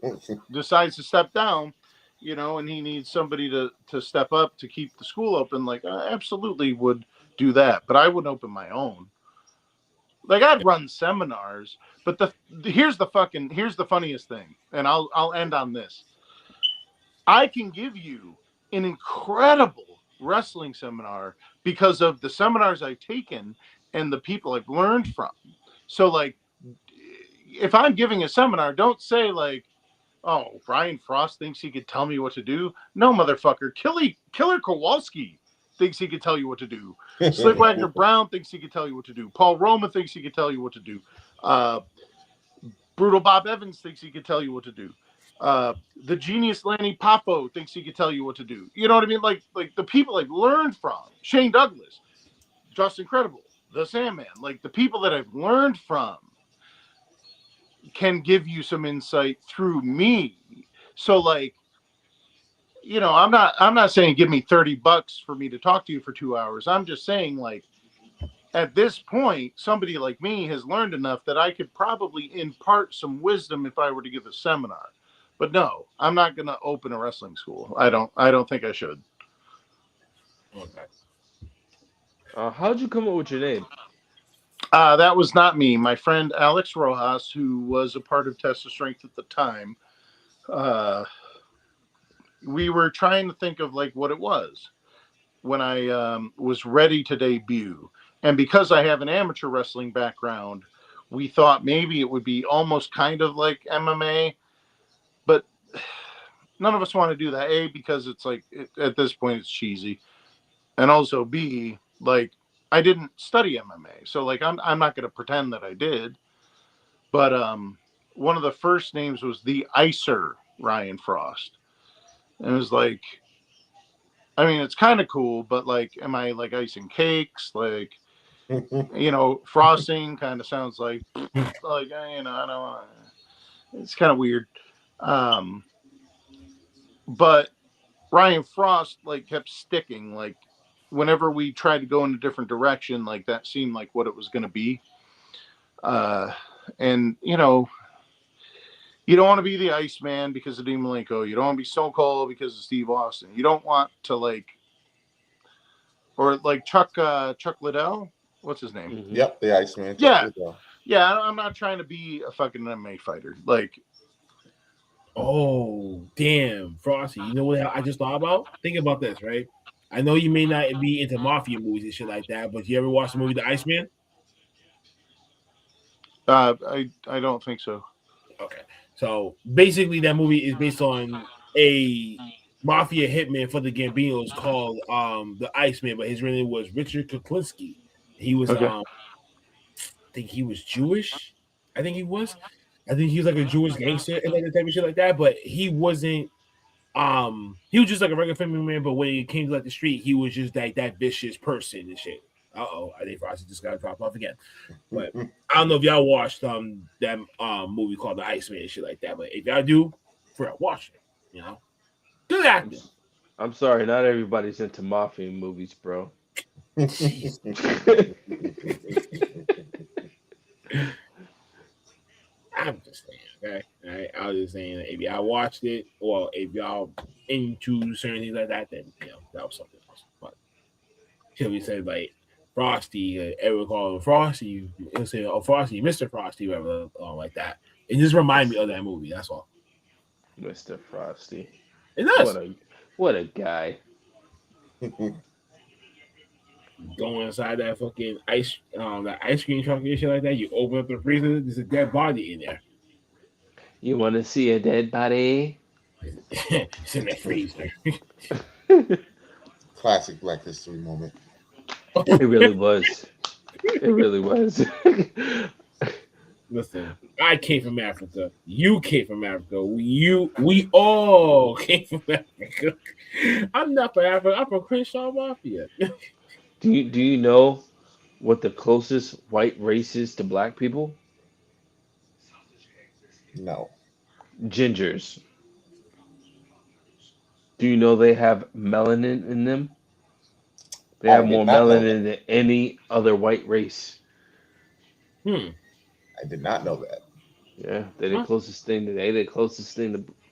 decides to step down, you know, and he needs somebody to step up to keep the school open, like, I absolutely would do that, but I wouldn't open my own. Like, I'd run seminars, but here's the funniest thing, and I'll end on this. I can give you an incredible wrestling seminar because of the seminars I've taken and the people I've learned from. So, like, if I'm giving a seminar, don't say like, "Oh, Brian Frost thinks he could tell me what to do." No, motherfucker. Killer Kowalski thinks he could tell you what to do. Slick Wagner Brown thinks he could tell you what to do. Paul Roma thinks he could tell you what to do. Brutal Bob Evans thinks he could tell you what to do. The genius Lanny Poffo thinks he could tell you what to do. You know what I mean? Like the people I've learned from. Shane Douglas, Just Incredible, The Sandman. Like, the people that I've learned from can give you some insight through me. So, like, you know, I'm not saying give me $30 for me to talk to you for 2 hours. I'm just saying, like, at this point, somebody like me has learned enough that I could probably impart some wisdom if I were to give a seminar. But no, I'm not going to open a wrestling school. I don't think I should. Okay. How'd you come up with your name? That was not me. My friend Alex Rojas, who was a part of Test of Strength at the time, we were trying to think of like what it was when I was ready to debut. And because I have an amateur wrestling background, we thought maybe it would be almost kind of like MMA, but none of us want to do that. A, because it's like, at this point it's cheesy. And also B, like, I didn't study MMA. So like, I'm not going to pretend that I did, but one of the first names was the Icer Ryan Frost. And it was like, I mean, it's kind of cool, but like, am I like icing cakes? Like, you know, frosting kind of sounds like, you know, I don't know. It's kind of weird. But Ryan Frost like kept sticking. Like, whenever we tried to go in a different direction, like that seemed like what it was going to be. And you know, you don't want to be the Iceman because of Dean Malenko. You don't want to be Stone Cold because of Steve Austin. You don't want to like, or like Chuck Liddell. What's his name? Yep, the Iceman. Yeah. Yeah, I'm not trying to be a fucking MMA fighter. Like, Oh, damn, Frosty. You know what I just thought about? Think about this, right? I know you may not be into mafia movies and shit like that, but you ever watch the movie The Iceman? I don't think so. Okay. So basically that movie is based on a mafia hitman for the Gambinos called the Iceman, but his real name was Richard Kuklinski. He was Okay. I think he was Jewish. I think he was. I think he was like a Jewish gangster and like the type of shit like that, but he wasn't he was just like a regular family man, but when he came to like the street, he was just like that vicious person and shit. I think Frosty just got dropped off again. But I don't know if y'all watched that movie called The Iceman and shit like that. But if y'all do, for real, watch it. You know, good acting. I'm sorry, not everybody's into mafia movies, bro. I'm just saying, okay. All right, I was just saying that if y'all watched it, or if y'all into certain things like that, then that was something else. But till we said like Frosty, everyone call him Frosty, he'll say, "Oh, Frosty, Mr. Frosty," whatever, like that. It just remind me of that movie. That's all. Mr. Frosty. It does. What a guy. Go inside that fucking that ice cream truck and shit like that. You open up the freezer, there's a dead body in there. You want to see a dead body? It's in the freezer. Classic Black History moment. It really was. It really was. Listen, I came from Africa. You came from Africa. We all came from Africa. I'm not from Africa. I'm from Crenshaw Mafia. Do you know what the closest white race is to black people? No. Gingers. Do you know they have melanin in them? They have more melanin than any other white race. I did not know that. Yeah, they're the closest thing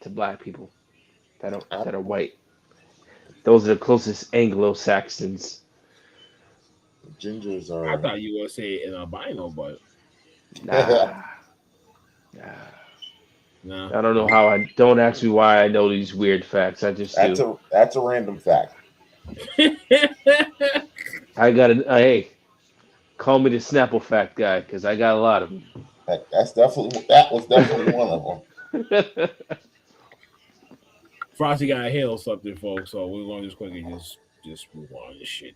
to black people that are white. Those are the closest Anglo-Saxons. Gingers are. I thought you were gonna say an albino, but nah. No. I don't know how. Don't ask me why I know these weird facts. I just do. That's a random fact. I got it. Hey, call me the Snapple fact guy because I got a lot of them. That was definitely one of them. Frosty got to handle something, folks. So we're going to just quickly just move on this shit,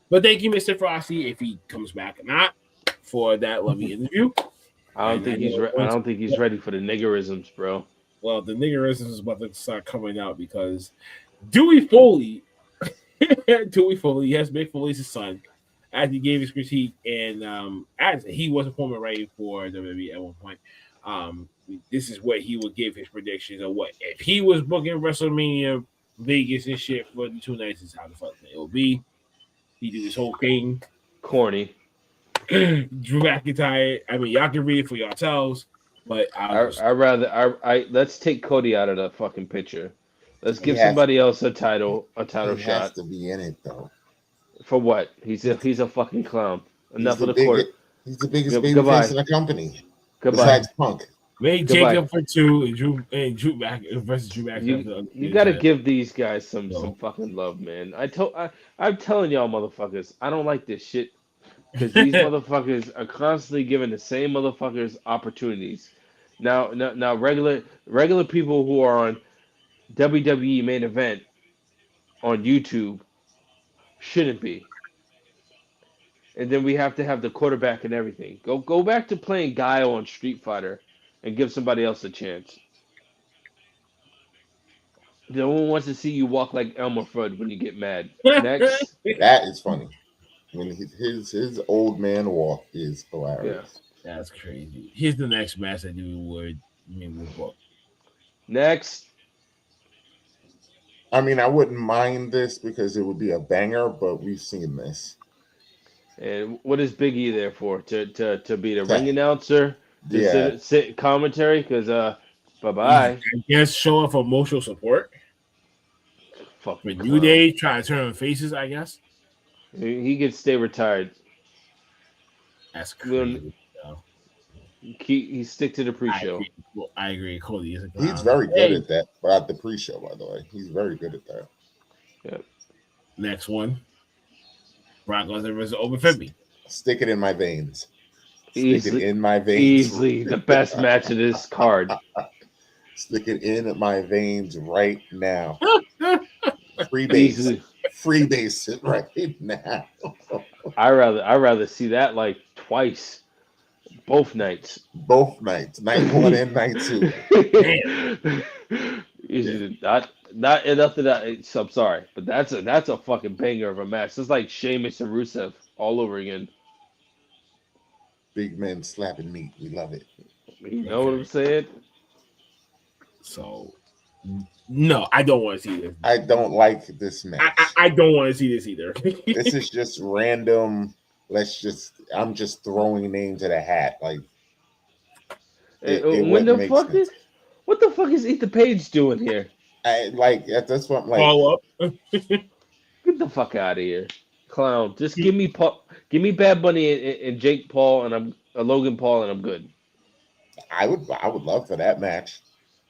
But thank you, Mr. Frosty, if he comes back or not for that lovely interview. I don't think he's ready for the niggerisms, bro. Well, the niggerisms is about to start coming out because Dewey Foley, yes, Mick Foley's his son, as he gave his critique, and as he was a former writer for WWE at one point, this is what he would give his predictions of what if he was booking WrestleMania Vegas and shit for the 2 nights. Is how the fuck it will be. He did this whole thing, corny. Drew McIntyre. I mean, y'all can read it for yourselves, but I let's take Cody out of the fucking picture. Let's give somebody else a title shot. He has to be in it though. For what? He's a fucking clown. Enough of the court. He's the biggest babyface in the company. Goodbye. Besides Punk. Make Jacob for 2 and Drew back versus Drew back. You got to give these guys some fucking love, man. I'm telling y'all, motherfuckers, I don't like this shit because these motherfuckers are constantly giving the same motherfuckers opportunities. Now, regular people who are on WWE main event on YouTube shouldn't be. And then we have to have the quarterback and everything. Go back to playing Guile on Street Fighter and give somebody else a chance. No one wants to see you walk like Elmer Fudd when you get mad. Next. That is funny. When his old man walk is hilarious. Yeah. That's crazy. Here's the next match that we would book. Next. I mean, I wouldn't mind this because it would be a banger, but we've seen this. And what is Big E there for? To be the ring announcer? Sit commentary? Because bye-bye. I guess show up for emotional support. Fuck with New Day, try to turn on faces, I guess. He could stay retired. That's crazy. He stick to the pre-show. I agree. Cody is a clown. He's very good at that. But at the pre-show, by the way, he's very good at that. Yeah. Next one. Brock Lesnar versus Over 50. Stick it in my veins. Easily, Stick it in my veins. Easily the best match of this card. Stick it in my veins right now. Freebase it right now. I rather see that like twice, both nights. Night 1 and night 2. Not enough of that. I'm sorry, but that's a fucking banger of a match. It's like Sheamus and Rusev all over again. Big men slapping meat. We love it. You know what I'm saying? So, no, I don't want to see this. I don't like this match. I don't want to see this either. This is just random. I'm just throwing names at a hat. Like, what the fuck is Ethan Page doing here? That's what I'm like. Follow up. Get the fuck out of here, clown. Just give me Bad Bunny and Jake Paul and Logan Paul and I'm good. I would love for that match.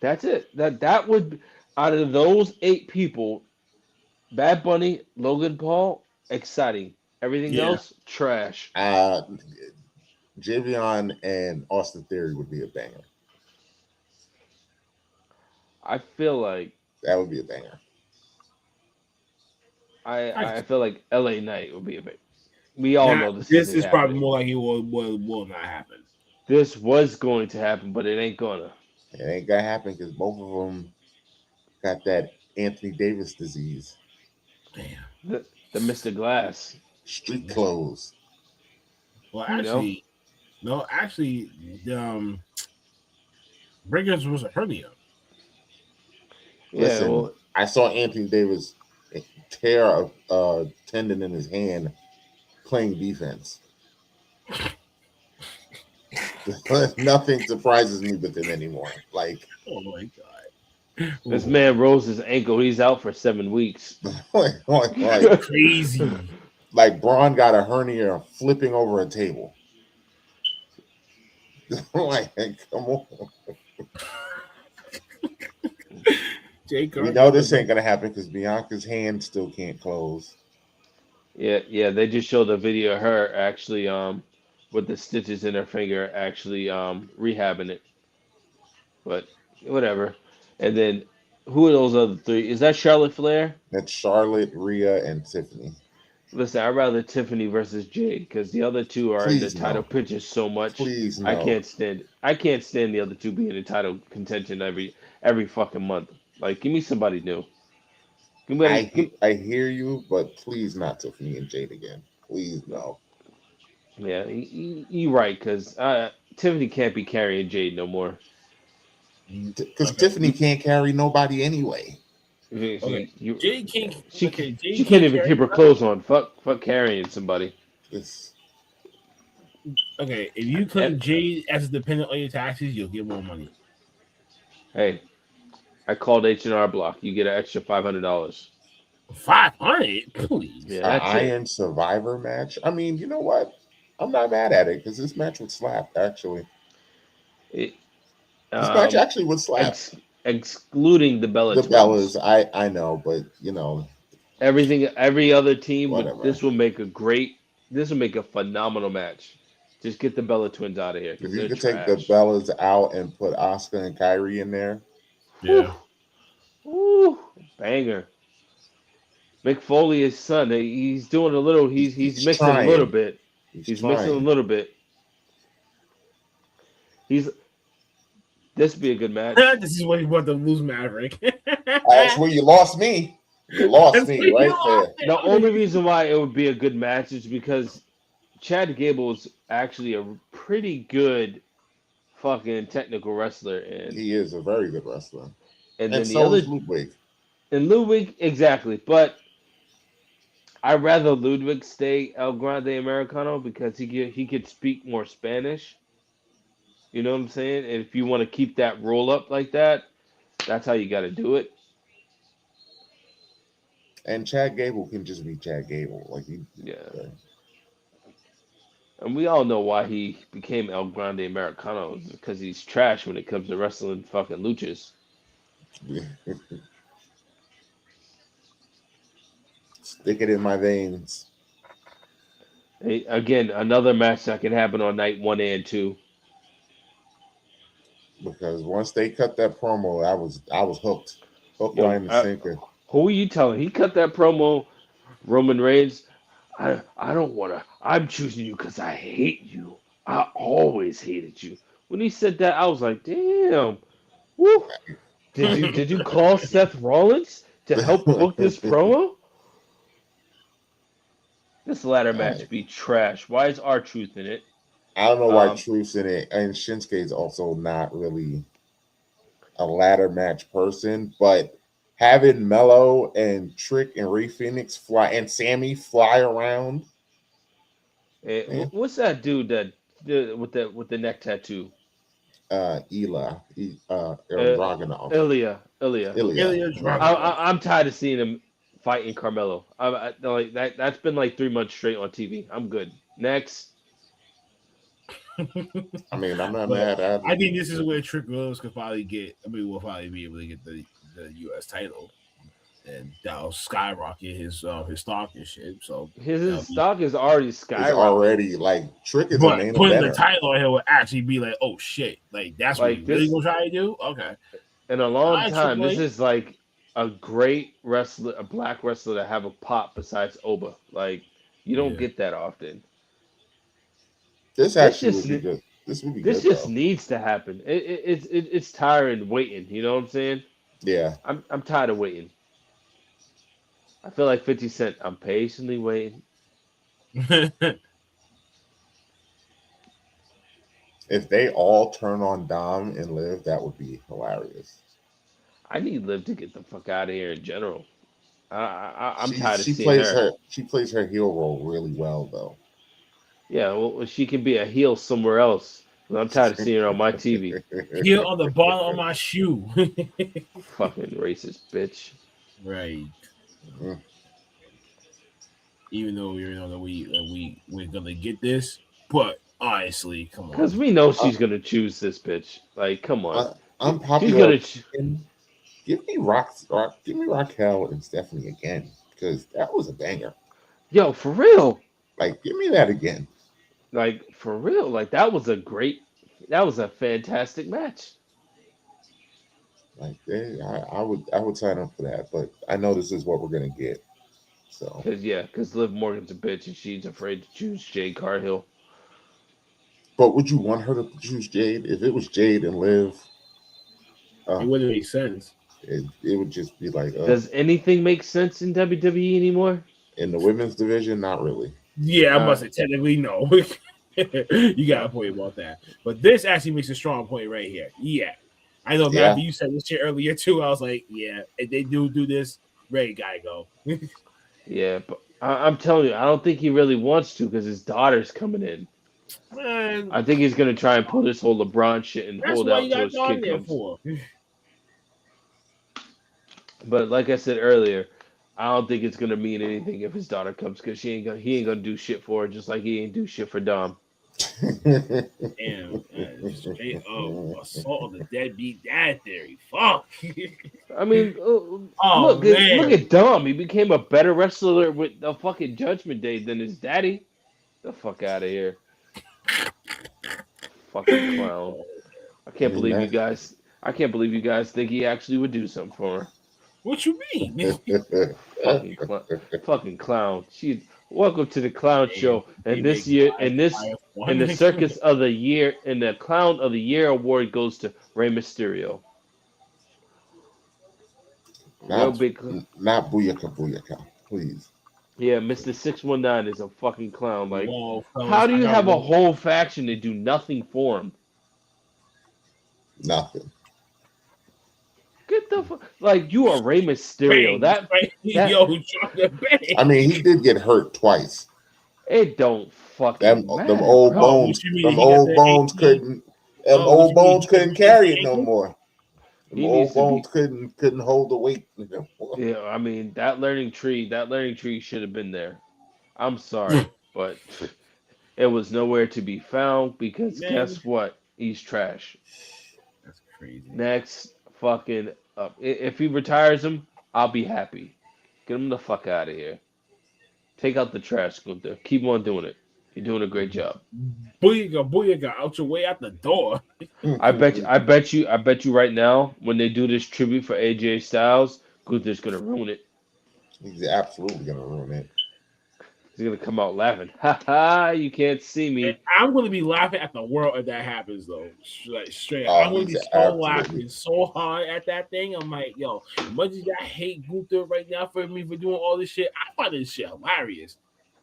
That's it. That would, out of those 8 people, Bad Bunny, Logan Paul, exciting. Everything else, trash. Javion and Austin Theory would be a banger. I feel like that would be a banger. I feel like LA Knight would be a banger. We all know this is probably more like it will not happen. This was going to happen, but it ain't gonna. It ain't gonna happen because both of them got that Anthony Davis disease. Damn. The Mr. Glass. Street clothes. Well, actually, Bringers was a hernia. Listen, I saw Anthony Davis tear a tendon in his hand playing defense. Nothing surprises me with him anymore. Like, oh my god, this man rolls his ankle. He's out for 7 weeks. like crazy. Like Braun got a hernia flipping over a table. Like, come on. We know this ain't gonna happen because Bianca's hand still can't close. Yeah. They just showed a video of her actually with the stitches in her finger actually rehabbing it. But whatever. And then who are those other 3? Is that Charlotte Flair? That's Charlotte, Rhea, and Tiffany. Listen, I'd rather Tiffany versus Jade because the other 2 are in the title pictures so much. Please, no. I can't stand the other 2 being in title contention every fucking month. Like, give me somebody new. I hear you, but please not Tiffany and Jade again. Please, no. Yeah, you're right, because Tiffany can't be carrying Jade no more. Because Tiffany can't carry nobody anyway. Jade can't. She can't even keep her clothes on. Fuck carrying somebody. Okay, if you claim Jade as a dependent on your taxes, you'll get more money. Hey, I called H&R Block. You get an extra $500. $500, please. Yeah, Iron Survivor match. I mean, you know what? I'm not mad at it because this match would slap. Actually, this match actually would slap. Excluding the Bella the twins. Bellas, I know, but you know, every other team. This will make a phenomenal match. Just get the Bella twins out of here. If you could take the Bellas out and put Asuka and Kairi in there, yeah, ooh, banger. Mick Foley, his son, he's doing a little. He's mixing trying. A little bit. He's mixing a little bit. This would be a good match. This is where you want to lose Maverick. That's where you lost me. You lost me right there. The only reason why it would be a good match is because Chad Gable is actually a pretty good fucking technical wrestler, and he is a very good wrestler. And then the other is Ludwig. And Ludwig, exactly, but I'd rather Ludwig stay El Grande Americano because he could speak more Spanish. You know what I'm saying? And if you want to keep that roll up like that, that's how you got to do it. And Chad Gable can just be Chad Gable, like he. Yeah. And we all know why he became El Grande Americano, because he's trash when it comes to wrestling fucking luchas. Stick it in my veins. Hey, again, another match that can happen on night 1 and 2. Because once they cut that promo, I was hooked. Hook, Yo, line, and sinker. who are you telling? He cut that promo, Roman Reigns. I don't want to. I'm choosing you because I hate you. I always hated you. When he said that, I was like, damn. Woo. Did you call Seth Rollins to help book this promo? This ladder match be trash. Why is R-Truth in it? I don't know why Truth's in it, and Shinsuke's also not really a ladder match person, but having Mello and Trick and Rey Fenix fly and Sammy fly around. Hey, what's that dude with the neck tattoo? Dragunov. Ilya. Dragunov. I'm tired of seeing him fighting Carmelo. Like that's been like 3 months straight on TV. I'm good. Next. I mean, I'm not mad at him. I think this is where Trick Williams could probably get. I mean, we'll probably be able to get the U.S. title, and that'll skyrocket his stock and shit. So his stock is already skyrocketing. It's already like Trick is but a main putting eventer. the title on him would actually be like, oh shit, like that's like what you really gonna try to do. Okay, in a long time, this is like a great wrestler, a black wrestler to have a pop besides Oba. Like you don't get that often. This actually would be good. This would be good. This just needs to happen. It's tiring waiting. You know what I'm saying? Yeah. I'm tired of waiting. I feel like 50 Cent. I'm patiently waiting. If they all turn on Dom and Liv, that would be hilarious. I need Liv to get the fuck out of here in general. I'm tired of seeing her. She plays her heel role really well, though. Yeah, well, she can be a heel somewhere else. I'm tired of seeing her on my TV. Heel on the bottom of my shoe. Fucking racist bitch. Right. Mm-hmm. Even though we know that we're gonna get this, but honestly, come on. Because we know she's gonna choose this bitch. Like, come on. I'm popular. Give me Raquel and Stephanie again, because that was a banger. Yo, for real. Like, give me that again. Like, for real. Like, that was a fantastic match. Like, I would sign up for that, but I know this is what we're gonna get. So, because Liv Morgan's a bitch and she's afraid to choose Jade Cargill. But would you want her to choose Jade? If it was Jade and Liv, it wouldn't make sense. It would just be like, does anything make sense in WWE anymore? In the women's division, not really. Yeah, I must say technically no. You got a point about that, but this actually makes a strong point right here. Yeah, I know, Matthew. You said this shit earlier too. I was like, yeah, if they do this, Ray gotta go. Yeah, but I'm telling you, I don't think he really wants to because his daughter's coming in. Man, I think he's gonna try and pull this whole LeBron shit and hold out till his kid comes. For. But like I said earlier, I don't think it's gonna mean anything if his daughter comes because he ain't gonna do shit for her, just like he ain't do shit for Dom. Damn, straight up assault on the deadbeat dad theory. Fuck. I mean, look at Dom. He became a better wrestler with the fucking Judgment Day than his daddy. The fuck out of here. Fucking clown. I can't believe you guys. I can't believe you guys think he actually would do something for her. What you mean? Fucking clown. Welcome to the clown show. And this year, in the circus of the year, and the clown of the year award goes to Rey Mysterio. Not Booyaka, please. Yeah, Mr. 619 is a fucking clown. Like, how do you have a whole faction and do nothing for him? Nothing. Get the fuck, like, you are Rey Mysterio. I mean, he did get hurt twice. It don't fucking matter. Them old bones couldn't carry it no more. Them old bones couldn't hold the weight anymore. Yeah, I mean, that learning tree should have been there. I'm sorry, but It was nowhere to be found because Man, guess what? He's trash. that's crazy. Next fucking up. If he retires him, I'll be happy. Get him the fuck out of here. Take out the trash, Gunther. Keep on doing it. You're doing a great job. Booyah, out your way out the door. I bet you right now, when they do this tribute for AJ Styles, Gunther's gonna ruin it. He's absolutely gonna ruin it. He's gonna come out laughing. Ha ha! You can't see And me. I'm gonna be laughing at the world if that happens, though. Like straight up. Oh, I'm gonna be he's so absolutely- laughing so hard at that thing. I'm like, yo, much as I hate Gunther right now for me for doing all this shit, I find this shit hilarious.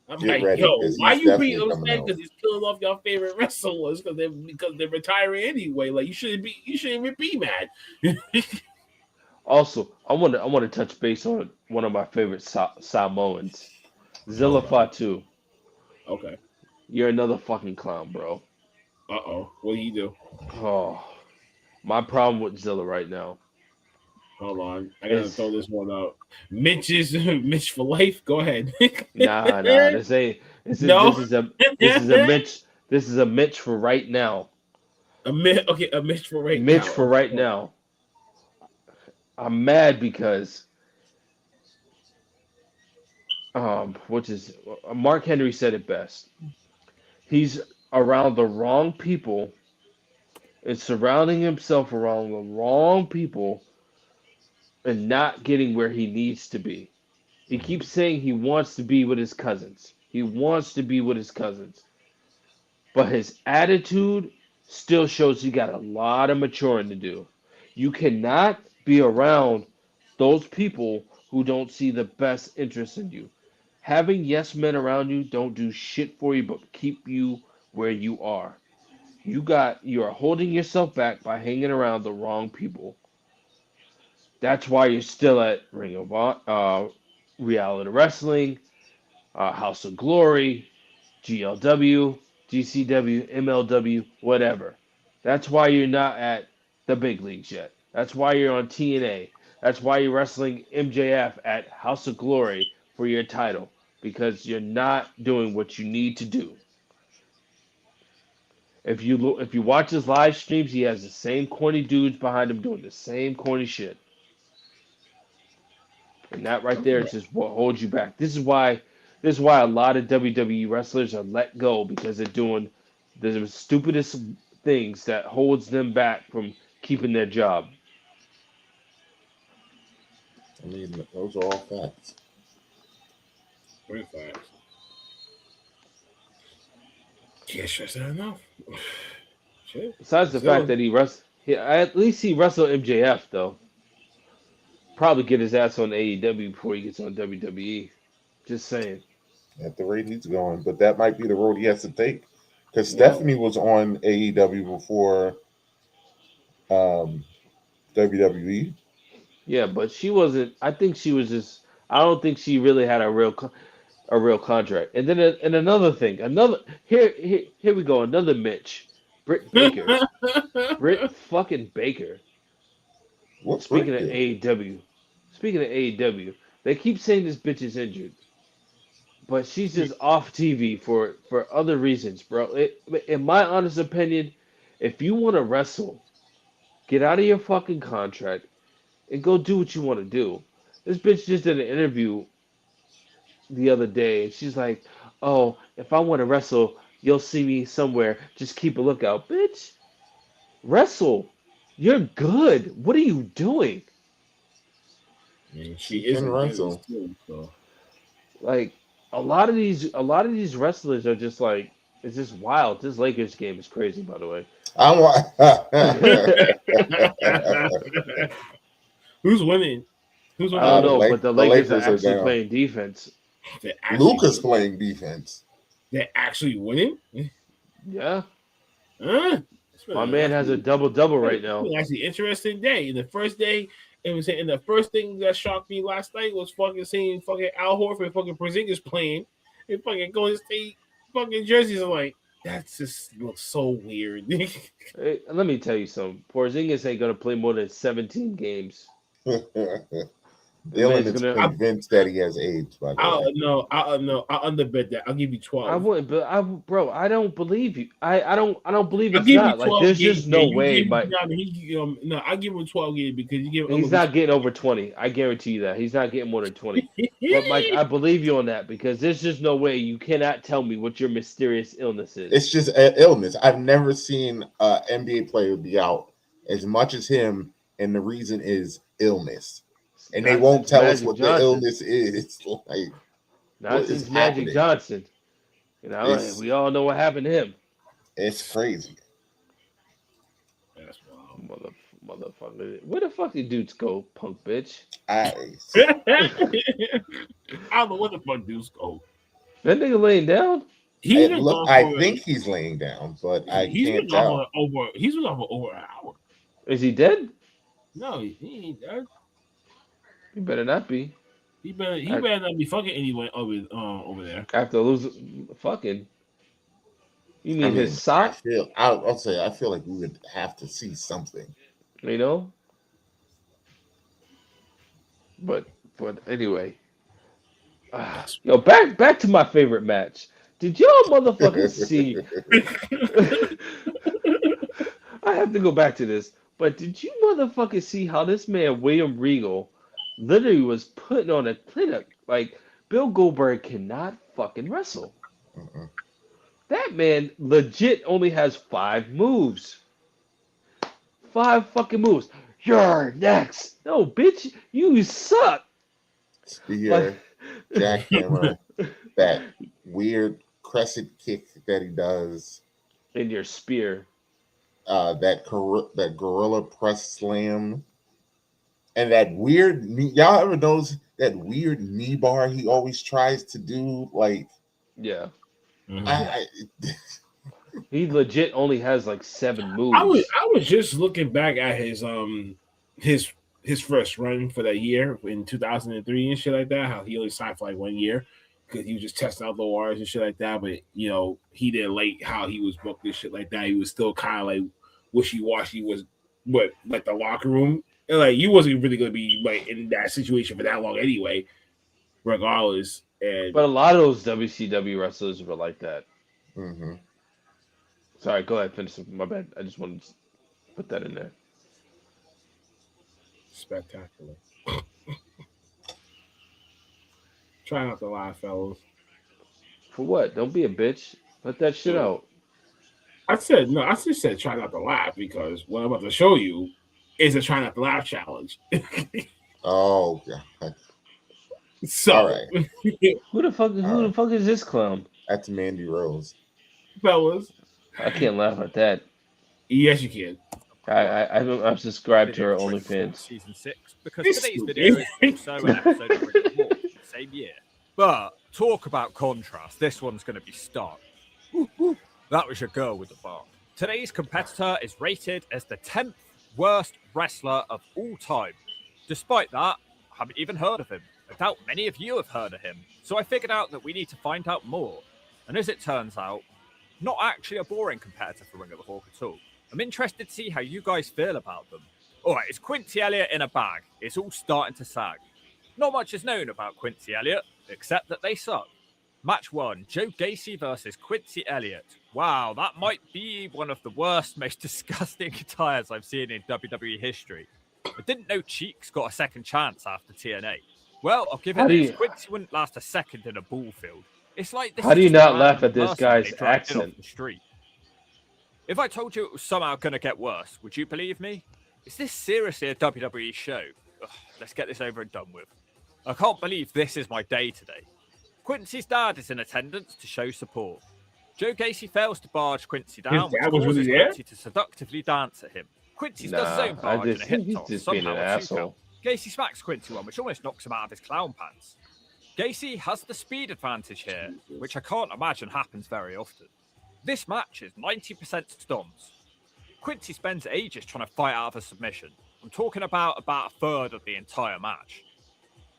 I'm Get like, ready, yo, 'cause why he's you being definitely coming upset out. because he's killing off your favorite wrestlers because they're retiring anyway? Like you shouldn't even be mad. Also, I want to touch base on one of my favorite Samoans, Zilla Fatu. Okay. You're another fucking clown, bro. Uh-oh. What do you do? Oh, my problem with Zilla right now. Hold on. I gotta It's- throw this one out. Mitch for life. Go ahead. Nah. This ain't. No. This is a Mitch. This is a Mitch for right now. A Mitch for right now. Mitch for right now. I'm mad because which is Mark Henry said it best. He's around the wrong people and surrounding himself around the wrong people and not getting where he needs to be. He keeps saying he wants to be with his cousins. He wants to be with his cousins. But his attitude still shows he got a lot of maturing to do. You cannot be around those people who don't see the best interest in you. Having yes men around you don't do shit for you but keep you where you are. You are holding yourself back by hanging around the wrong people. That's why you're still at Ring of Honor, Reality Wrestling, House of Glory, GLW, GCW, MLW, whatever. That's why you're not at the big leagues yet. That's why you're on TNA. That's why you're wrestling MJF at House of Glory for your title, because you're not doing what you need to do. If you watch his live streams, he has the same corny dudes behind him doing the same corny shit. And that right there is just what holds you back. This is why a lot of WWE wrestlers are let go, because they're doing the stupidest things that holds them back from keeping their job. I mean, those are all facts. Great facts. Can't stress that enough. Shit. Besides the fact that at least he wrestled MJF though. Probably get his ass on AEW before he gets on WWE. Just saying. At the rate he's going, but that might be the road he has to take. Because Stephanie was on AEW before WWE. Yeah, but she wasn't. I think she was just. I don't think she really had a real contract. And then another thing, here we go. Another Mitch, Britt Baker, Britt fucking Baker. Speaking of AEW, they keep saying this bitch is injured, but she's just off TV for other reasons, bro. In my honest opinion, if you want to wrestle, get out of your fucking contract and go do what you want to do. This bitch just did an interview the other day, and she's like, "Oh, if I want to wrestle, you'll see me somewhere. Just keep a lookout, bitch. Wrestle. You're good. What are you doing?" I mean, she is can wrestle. Too, so. Like a lot of these wrestlers are just like, it's just wild. This Lakers game is crazy, by the way. Who's winning? I don't know, but the Lakers are actually down. playing defense. Luka's playing defense. They're actually winning? Yeah. Huh? My man has a double-double right now. It's actually interesting day. The first day, and the first thing that shocked me last night was fucking seeing fucking Al Horford and fucking Porzingis playing and fucking Golden State fucking jerseys. I'm like, that just looks so weird. Hey, let me tell you something. Porzingis ain't gonna play more than 17 games. Dylan is convinced that he has AIDS. By the way, no, I'll underbet that. I'll give you 12. I wouldn't, but I don't believe you. I don't believe it's give not. you 12 Like, there's games, just no way. But no, I give him 12 games because you give. He's not getting over 20. I guarantee you that he's not getting more than 20. But Mike, I believe you on that because there's just no way you cannot tell me what your mysterious illness is. It's just an illness. I've never seen an NBA player be out as much as him, and the reason is illness. And they won't tell us what the illness is. Like, not since Magic Johnson. You know, we all know what happened to him. It's crazy. That's wild. Motherfucker. Where the fuck did dudes go, punk bitch? I don't know where the fuck dudes go. That nigga laying down? I think he's laying down, but I can't tell. He's been off for over an hour. Is he dead? No, he ain't dead. He better not be. He better not be fucking anyone over there. After losing fucking. You mean his sock? I'll say I feel like we would have to see something. You know? But anyway. Yo, back to my favorite match. Did y'all motherfuckers see? I have to go back to this. But did you motherfuckers see how this man, William Regal, literally was putting on a clinic? Like, Bill Goldberg cannot fucking wrestle. Uh-uh. That man legit only has 5 moves. 5 fucking moves. You're next. No, bitch, you suck. Spear, jackhammer, that weird crescent kick that he does. In your spear. That gorilla press slam. And that weird knee. Y'all ever notice that weird knee bar he always tries to do? Like, yeah. Mm-hmm. He legit only has like 7 moves. I was just looking back at his first run for that year in 2003 and shit like that. How he only signed for like 1 year because he was just testing out the waters and shit like that. But you know, he didn't like how he was booked and shit like that. He was still kind of like wishy-washy. Was like the locker room, and like you wasn't really gonna be like in that situation for that long anyway, regardless. But a lot of those WCW wrestlers were like that. Mm-hmm. Sorry, go ahead, finish. My bad. I just wanted to put that in there. Spectacular. Try not to lie, fellas. For what? Don't be a bitch. Let that shit out. I just said try not to laugh because what I'm about to show you is a try not to laugh challenge. Oh, God. So, all right. Who the fuck is this clown? That's Mandy Rose. Fellas. I can't laugh at that. Yes, you can. I'm subscribed to her OnlyFans. Season 6 because today's video is also an episode of Rick and Morty, same year. But talk about contrast. This one's going to be stark. That was your girl with the bar. Today's competitor is rated as the 10th worst wrestler of all time. Despite that, I haven't even heard of him. I doubt many of you have heard of him. So I figured out that we need to find out more. And as it turns out, not actually a boring competitor for Ring of the Hawk at all. I'm interested to see how you guys feel about them. All right, it's Quincy Elliott in a bag. It's all starting to sag. Not much is known about Quincy Elliott, except that they suck. Match 1, Joe Gacy versus Quincy Elliott. Wow, that might be one of the worst, most disgusting attires I've seen in WWE history. I didn't know Cheeks got a second chance after TNA. Well, I'll give it this. Quincy wouldn't last a second in a ball field. It's like this. How do you not laugh at this guy's accent? The street. If I told you it was somehow going to get worse, would you believe me? Is this seriously a WWE show? Ugh, let's get this over and done with. I can't believe this is my day today. Quincy's dad is in attendance to show support. Joe Gacy fails to barge Quincy down, which causes Quincy to seductively dance at him. Quincy does his own barge and a hip toss, somehow a 2 count. Gacy smacks Quincy one, which almost knocks him out of his clown pants. Gacy has the speed advantage here, which I can't imagine happens very often. This match is 90% stomps. Quincy spends ages trying to fight out of a submission. I'm talking about a third of the entire match.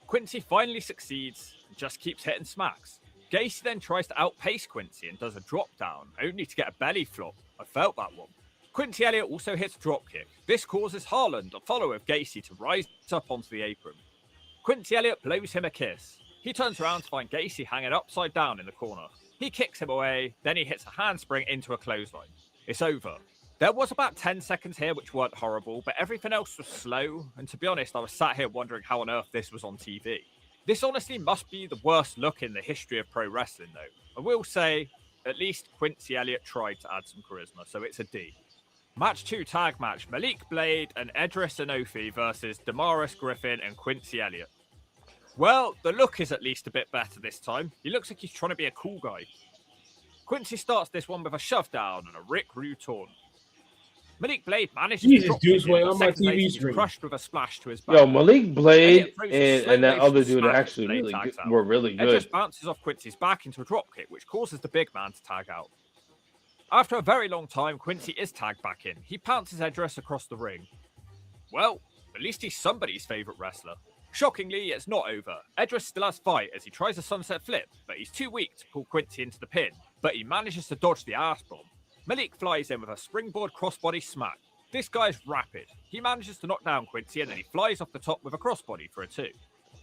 Quincy finally succeeds and just keeps hitting smacks. Gacy then tries to outpace Quincy and does a drop down, only to get a belly flop. I felt that one. Quincy Elliott also hits a drop kick. This causes Harland, a follower of Gacy, to rise up onto the apron. Quincy Elliott blows him a kiss. He turns around to find Gacy hanging upside down in the corner. He kicks him away, then he hits a handspring into a clothesline. It's over. There was about 10 seconds here which weren't horrible, but everything else was slow, and to be honest, I was sat here wondering how on earth this was on TV. This honestly must be the worst look in the history of pro wrestling, though. I will say, at least Quincy Elliott tried to add some charisma, so it's a D. Match 2 tag match, Malik Blade and Edris Enofi versus Damaris Griffin and Quincy Elliott. Well, the look is at least a bit better this time. He looks like he's trying to be a cool guy. Quincy starts this one with a shove down and a Rick Rude taunt. Malik Blade manages to drop him, on my TV screen. Crushed with a splash to his back. Yo, Malik Blade and that other dude actually were really good. Edris bounces off Quincy's back into a dropkick, which causes the big man to tag out. After a very long time, Quincy is tagged back in. He pounces Edris across the ring. Well, at least he's somebody's favourite wrestler. Shockingly, it's not over. Edris still has fight as he tries a sunset flip, but he's too weak to pull Quincy into the pin, but he manages to dodge the arse bomb. Malik flies in with a springboard crossbody smack. This guy's rapid. He manages to knock down Quincy and then he flies off the top with a crossbody for a 2.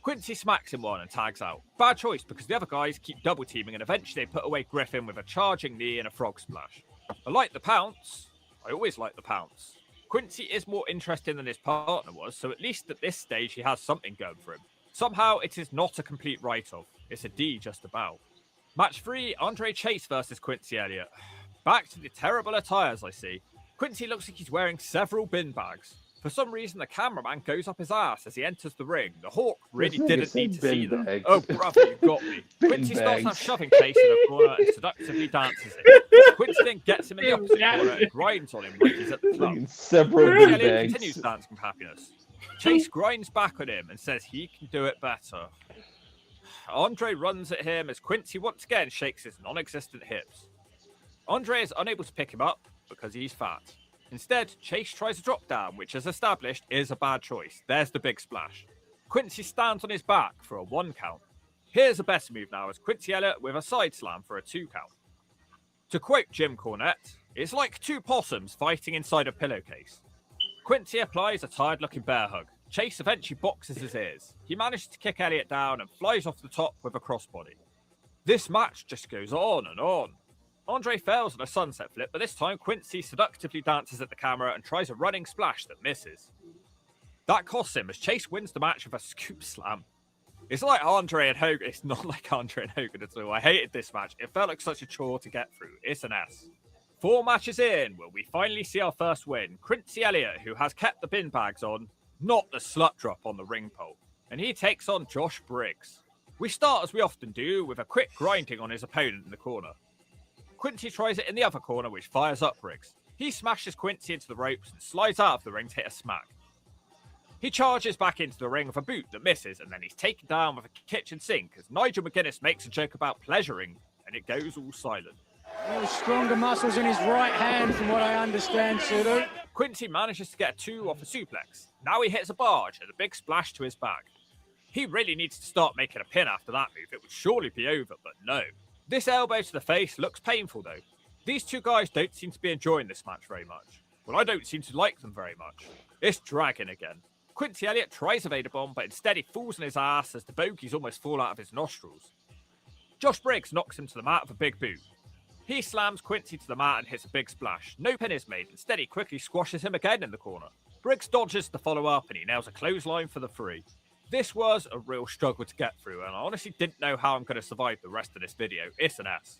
Quincy smacks him one and tags out. Bad choice because the other guys keep double teaming and eventually they put away Griffin with a charging knee and a frog splash. I like the pounce. I always like the pounce. Quincy is more interesting than his partner was, so at least at this stage he has something going for him. Somehow it is not a complete write-off. It's a D just about. Match 3, Andre Chase versus Quincy Elliott. Back to the terrible attires I see. Quincy looks like he's wearing several bin bags. For some reason, the cameraman goes up his ass as he enters the ring. The Hawk really didn't need to see that. Oh, brother, you got me. Quincy starts out shoving Chase in a corner and seductively dances it. Quincy then gets him in the opposite corner and grinds on him like he's at the club. Several bin bags. Continues dancing with happiness. Chase grinds back on him and says he can do it better. Andre runs at him as Quincy once again shakes his non-existent hips. Andre is unable to pick him up because he's fat. Instead, Chase tries a drop down, which as established is a bad choice. There's the big splash. Quincy stands on his back for a 1 count. Here's the best move now as Quincy Elliott with a side slam for a 2 count. To quote Jim Cornette, it's like 2 possums fighting inside a pillowcase. Quincy applies a tired looking bear hug. Chase eventually boxes his ears. He manages to kick Elliott down and flies off the top with a crossbody. This match just goes on and on. Andre fails on a sunset flip, but this time Quincy seductively dances at the camera and tries a running splash that misses. That costs him as Chase wins the match with a scoop slam. It's like Andre and Hogan. It's not like Andre and Hogan at all. I hated this match. It felt like such a chore to get through. It's an S. 4 matches in, will we finally see our first win? Quincy Elliott, who has kept the bin bags on, not the slut drop on the ring pole. And he takes on Josh Briggs. We start as we often do, with a quick grinding on his opponent in the corner. Quincy tries it in the other corner, which fires up Briggs. He smashes Quincy into the ropes and slides out of the ring to hit a smack. He charges back into the ring with a boot that misses, and then he's taken down with a kitchen sink as Nigel McGuinness makes a joke about pleasuring, and it goes all silent. Stronger muscles in his right hand, from what I understand, Sudo. Quincy manages to get a 2 off a suplex. Now he hits a barge and a big splash to his back. He really needs to start making a pin after that move. It would surely be over, but no. This elbow to the face looks painful, though. These 2 guys don't seem to be enjoying this match very much. Well, I don't seem to like them very much. It's dragging again. Quincy Elliott tries a Vader bomb, but instead he falls on his ass as the bogies almost fall out of his nostrils. Josh Briggs knocks him to the mat with a big boot. He slams Quincy to the mat and hits a big splash. No pin is made. Instead, he quickly squashes him again in the corner. Briggs dodges the follow-up and he nails a clothesline for the 3. This was a real struggle to get through, and I honestly didn't know how I'm going to survive the rest of this video. It's an S.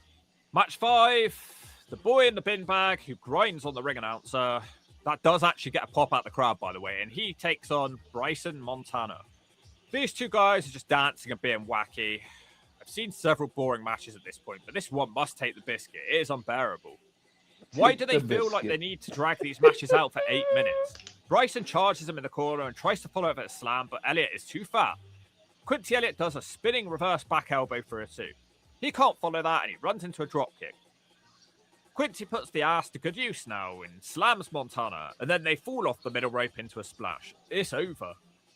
Match 5. The boy in the bin bag who grinds on the ring announcer. That does actually get a pop out the crowd, by the way, and he takes on Bryson Montana. These 2 guys are just dancing and being wacky. I've seen several boring matches at this point, but this one must take the biscuit. It is unbearable. Why do they feel like they need to drag these matches out for 8 minutes? Bryson charges him in the corner and tries to follow up with a slam, but Elliott is too fat. Quincy Elliott does a spinning reverse back elbow for a 2. He can't follow that and he runs into a dropkick. Quincy puts the ass to good use now and slams Montana, and then they fall off the middle rope into a splash. It's over.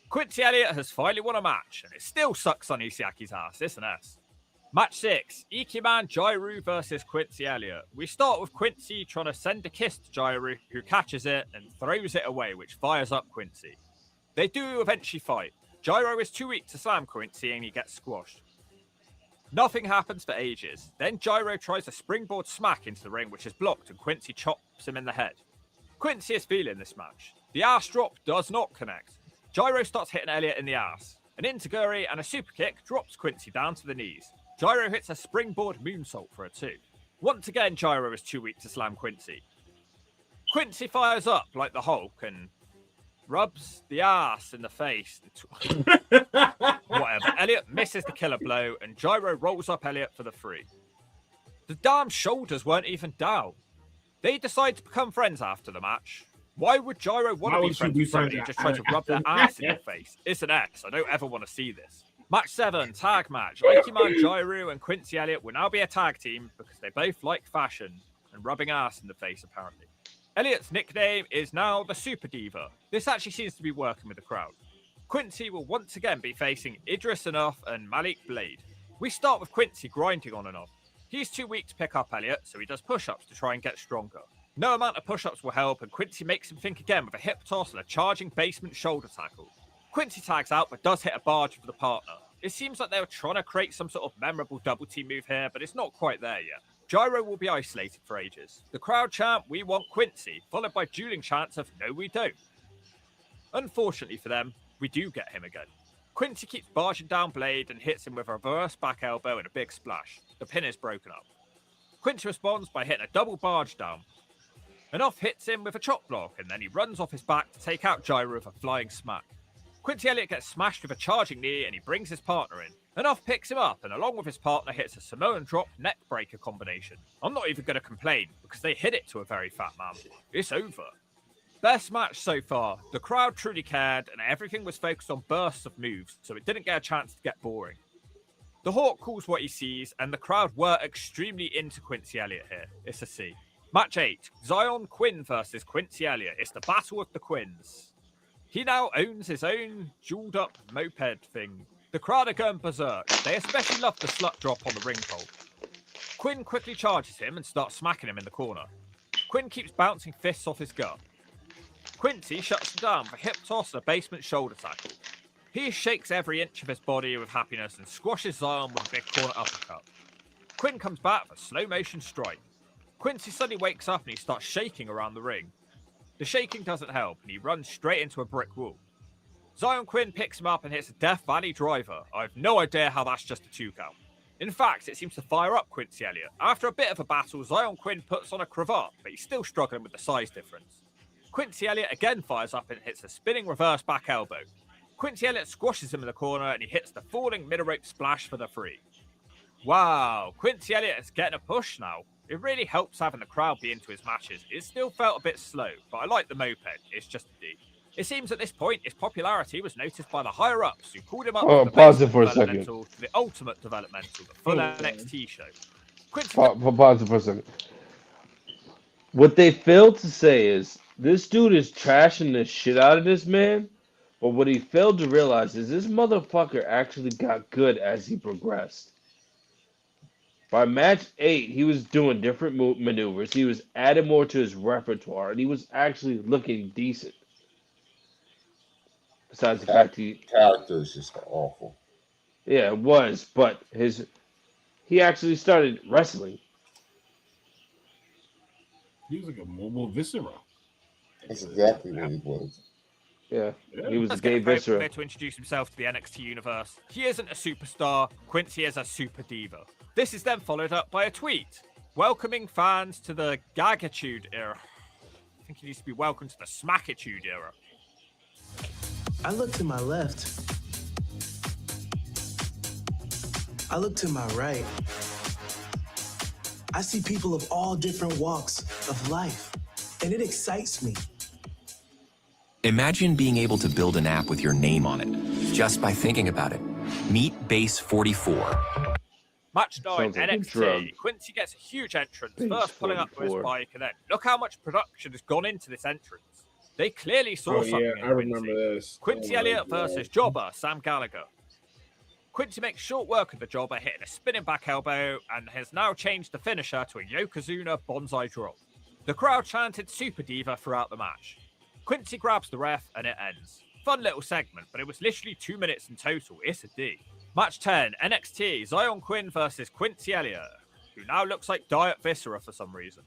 Quincy Elliott has finally won a match, and it still sucks on Isiaki's ass. It's an S. Match 6, Ikiman Jairu versus Quincy Elliott. We start with Quincy trying to send a kiss to Jairu, who catches it and throws it away, which fires up Quincy. They do eventually fight. Gyro is too weak to slam Quincy and he gets squashed. Nothing happens for ages. Then Gyro tries a springboard smack into the ring, which is blocked, and Quincy chops him in the head. Quincy is feeling this match. The ass drop does not connect. Gyro starts hitting Elliott in the ass. An enzuigiri and a super kick drops Quincy down to the knees. Gyro hits a springboard moonsault for a 2. Once again, Gyro is too weak to slam Quincy. Quincy fires up like the Hulk and rubs the ass in the face. Whatever. Elliott misses the killer blow, and Gyro rolls up Elliott for the 3. The damn shoulders weren't even down. They decide to become friends after the match. Why would Gyro want to be friends with somebody who just tried to rub their ass in your face? It's an X. I don't ever want to see this. Match 7, tag match. Ikeman, Gyro, and Quincy Elliott will now be a tag team because they both like fashion and rubbing ass in the face, apparently. Elliott's nickname is now the Super Diva. This actually seems to be working with the crowd. Quincy will once again be facing Idris Enough and Malik Blade. We start with Quincy grinding on and off. He's too weak to pick up Elliott, so he does push-ups to try and get stronger. No amount of push-ups will help, and Quincy makes him think again with a hip toss and a charging basement shoulder tackle. Quincy tags out, but does hit a barge for the partner. It seems like they were trying to create some sort of memorable double team move here, but it's not quite there yet. Gyro will be isolated for ages. The crowd chant, "We want Quincy," followed by dueling chants of, "No, we don't." Unfortunately for them, we do get him again. Quincy keeps barging down Blade and hits him with a reverse back elbow and a big splash. The pin is broken up. Quincy responds by hitting a double barge down. Enough hits him with a chop block, and then he runs off his back to take out Gyro with a flying smack. Quincy Elliott gets smashed with a charging knee, and he brings his partner in. Enough picks him up, and along with his partner hits a Samoan drop neck breaker combination. I'm not even going to complain, because they hit it to a very fat man. It's over. Best match so far. The crowd truly cared, and everything was focused on bursts of moves, so it didn't get a chance to get boring. The Hawk calls what he sees, and the crowd were extremely into Quincy Elliott here. It's a C. Match 8. Zion Quinn versus Quincy Elliott. It's the Battle of the Quins. He now owns his own jeweled up moped thing. The crowd are going berserk. They especially love the slut drop on the ring pole. Quinn quickly charges him and starts smacking him in the corner. Quinn keeps bouncing fists off his gut. Quincy shuts him down with a hip toss and a basement shoulder tackle. He shakes every inch of his body with happiness and squashes Zion with a big corner uppercut. Quinn comes back with a slow motion strike. Quincy suddenly wakes up and he starts shaking around the ring. The shaking doesn't help and he runs straight into a brick wall. Zion Quinn picks him up and hits a Death Valley driver. I have no idea how that's just a 2 count. In fact, it seems to fire up Quincy Elliott. After a bit of a battle, Zion Quinn puts on a cravat, but he's still struggling with the size difference. Quincy Elliott again fires up and hits a spinning reverse back elbow. Quincy Elliott squashes him in the corner and he hits the falling middle rope splash for the 3. Wow, Quincy Elliott is getting a push now. It really helps having the crowd be into his matches. It still felt a bit slow, but I like the moped. It's just a D. It seems at this point his popularity was noticed by the higher-ups who called him up from the pause it for a second. to the ultimate developmental, the full NXT show. Pause it for a second. What they failed to say is, this dude is trashing the shit out of this man, but what he failed to realize is this motherfucker actually got good as he progressed. By match 8, he was doing different maneuvers. He was adding more to his repertoire, and he was actually looking decent. Besides the fact he character is just awful. Yeah, it was, but he actually started wrestling. He was like a mobile viscera. That's exactly what he was. Yeah, he was a Let's gay get Fred viscera. there to introduce himself to the NXT universe. He isn't a superstar. Quincy is a super diva. This is then followed up by a tweet welcoming fans to the Gagitude era. I think he needs to be welcomed to the Smackitude era. I look to my left. I look to my right. I see people of all different walks of life, and it excites me. Imagine being able to build an app with your name on it, just by thinking about it. Meet Base 44. Match 9, Sounds like a drug. NXT. Quincy gets a huge entrance, first pulling up with his 44. bike, and then look how much production has gone into this entrance. They clearly saw something in I remember Quincy. this. Quincy Elliott versus Jobber, Sam Gallagher. Quincy makes short work of the Jobber, hitting a spinning back elbow, and has now changed the finisher to a Yokozuna bonsai drop. The crowd chanted Super Diva throughout the match. Quincy grabs the ref, and it ends. fun little segment, but it was literally 2 minutes in total. It's a D. Match 10, NXT, Zion Quinn versus Quincy Elliott, who now looks like Diet Viscera for some reason.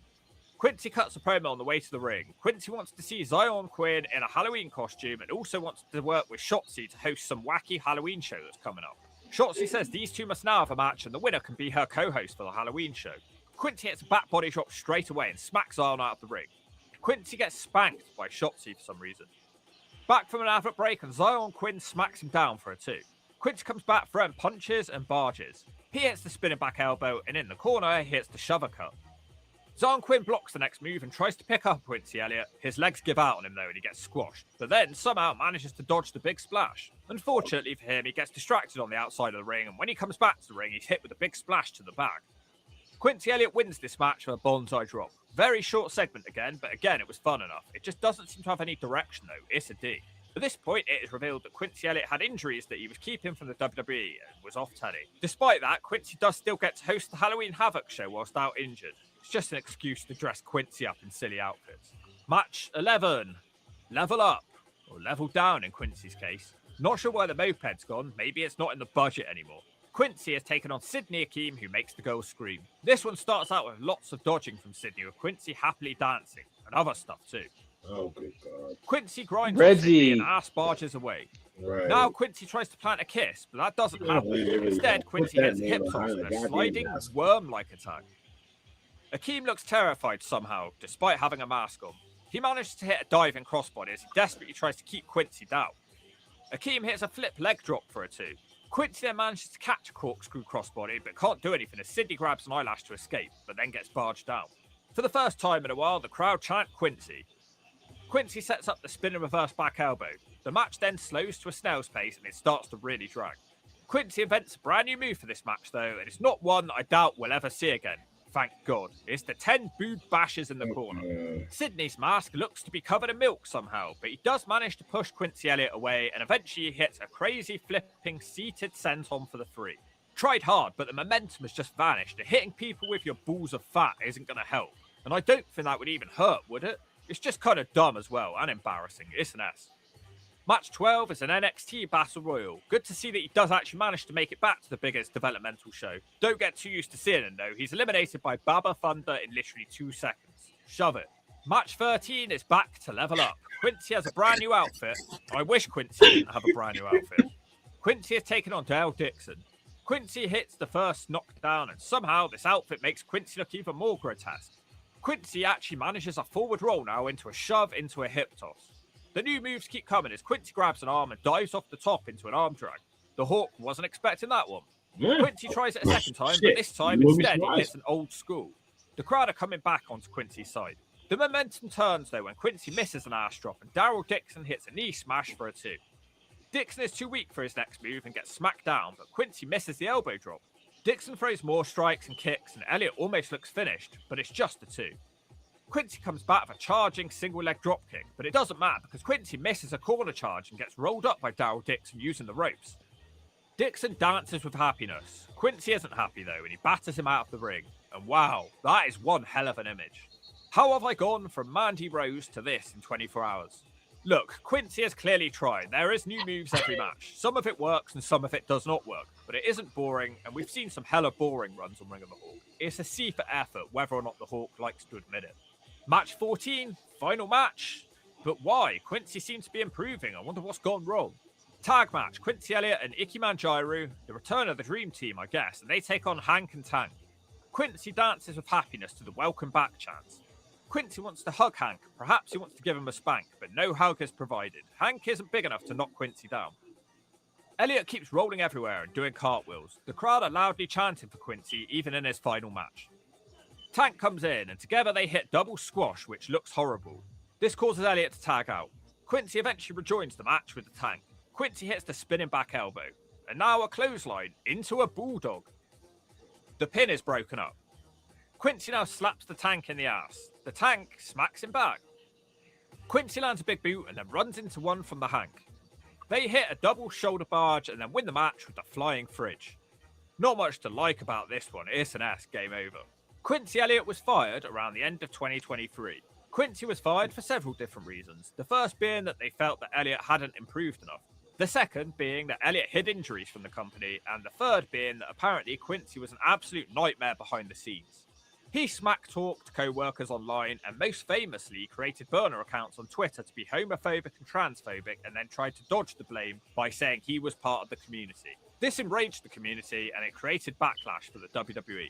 Quincy cuts a promo on the way to the ring. Quincy wants to see Zion Quinn in a Halloween costume and also wants to work with Shotzi to host some wacky Halloween show that's coming up. Shotzi says these two must now have a match and the winner can be her co-host for the Halloween show. Quincy hits a back body drop straight away and smacks Zion out of the ring. Quincy gets spanked by Shotzi for some reason. Back from an advert break and Zion Quinn smacks him down for a 2. Quincy comes back throwing punches and barges. He hits the spinning back elbow and in the corner he hits the shover cut. Zion Quinn blocks the next move and tries to pick up Quincy Elliott. His legs give out on him though and he gets squashed, but then somehow manages to dodge the big splash. Unfortunately for him, he gets distracted on the outside of the ring, and when he comes back to the ring, he's hit with a big splash to the back. Quincy Elliott wins this match with a bonsai drop. Very short segment again, but again it was fun enough. It just doesn't seem to have any direction though. It's a D. At this point, it is revealed that Quincy Elliott had injuries that he was keeping from the WWE and was off telly. Despite that, Quincy does still get to host the Halloween Havoc show whilst out injured. It's just an excuse to dress Quincy up in silly outfits. Match 11. Level up. Or level down in Quincy's case. Not sure why the moped's gone. Maybe it's not in the budget anymore. Quincy has taken on Sydney Akeem, who makes the girls scream. This one starts out with lots of dodging from Sydney, with Quincy happily dancing. And other stuff too. Oh, good God. Quincy grinds on Sydney and ass barges away. Right. Now Quincy tries to plant a kiss, but that doesn't happen. Instead, Quincy hits a hip toss with a sliding worm-like attack. Akeem looks terrified somehow, despite having a mask on. He manages to hit a diving crossbody as he desperately tries to keep Quincy down. Akeem hits a flip leg drop for a 2. Quincy then manages to catch a corkscrew crossbody, but can't do anything as Sydney grabs an eyelash to escape, but then gets barged down. For the first time in a while, the crowd chant Quincy. Quincy sets up the spin and reverse back elbow. The match then slows to a snail's pace and it starts to really drag. Quincy invents a brand new move for this match though, and it's not one I doubt we'll ever see again. Thank God. It's the 10 booed bashes in the corner. Sydney's mask looks to be covered in milk somehow, but he does manage to push Quincy Elliott away and eventually hits a crazy flipping seated senton for the 3. Tried hard, but the momentum has just vanished, and hitting people with your balls of fat isn't going to help. And I don't think that would even hurt, would it? It's just kind of dumb as well, and embarrassing. It's an S. Match 12 is an NXT Battle Royal. Good to see that he does actually manage to make it back to the biggest developmental show. Don't get too used to seeing him though. He's eliminated by Baba Thunder in literally 2 seconds. Shove it. Match 13 is back to level up. Quincy has a brand new outfit. I wish Quincy didn't have a brand new outfit. Quincy has taken on Dale Dixon. Quincy hits the first knockdown, and somehow this outfit makes Quincy look even more grotesque. Quincy actually manages a forward roll now into a shove into a hip toss. The new moves keep coming as Quincy grabs an arm and dives off the top into an arm drag. The Hawk wasn't expecting that one. Yeah. Quincy tries it a second time, but this time instead he hits an old school. The crowd are coming back onto Quincy's side. The momentum turns though when Quincy misses an ass drop and Daryl Dixon hits a knee smash for a 2. Dixon is too weak for his next move and gets smacked down, but Quincy misses the elbow drop. Dixon throws more strikes and kicks and Elliott almost looks finished, but it's just a 2. Quincy comes back with a charging single leg dropkick, but it doesn't matter because Quincy misses a corner charge and gets rolled up by Daryl Dixon using the ropes. Dixon dances with happiness. Quincy isn't happy though, and he batters him out of the ring. And wow, that is one hell of an image. How have I gone from Mandy Rose to this in 24 hours? Look, Quincy has clearly tried. There is new moves every match. Some of it works and some of it does not work, but it isn't boring, and we've seen some hella boring runs on Ring of the Hawk. It's a C for effort, whether or not the Hawk likes to admit it. Match 14, final match. But why? Quincy seems to be improving. I wonder what's gone wrong. Tag match, Quincy Elliott and Ike Manjiro, the return of the Dream Team, I guess, and they take on Hank and Tank. Quincy dances with happiness to the welcome back chants. Quincy wants to hug Hank. Perhaps he wants to give him a spank, but no hug is provided. Hank isn't big enough to knock Quincy down. Elliott keeps rolling everywhere and doing cartwheels. The crowd are loudly chanting for Quincy, even in his final match. Tank comes in, and together they hit double squash, which looks horrible. This causes Elliott to tag out. Quincy eventually rejoins the match with the Tank. Quincy hits the spinning back elbow. And now a clothesline into a bulldog. The pin is broken up. Quincy now slaps the Tank in the ass. The Tank smacks him back. Quincy lands a big boot and then runs into one from the Hank. They hit a double shoulder barge and then win the match with the flying fridge. Not much to like about this one. It's an S, game over. Quincy Elliott was fired around the end of 2023. Quincy was fired for several different reasons. The first being that they felt that Elliott hadn't improved enough. The second being that Elliott hid injuries from the company. And the third being that apparently Quincy was an absolute nightmare behind the scenes. He smack-talked co-workers online and most famously created burner accounts on Twitter to be homophobic and transphobic and then tried to dodge the blame by saying he was part of the community. This enraged the community and it created backlash for the WWE.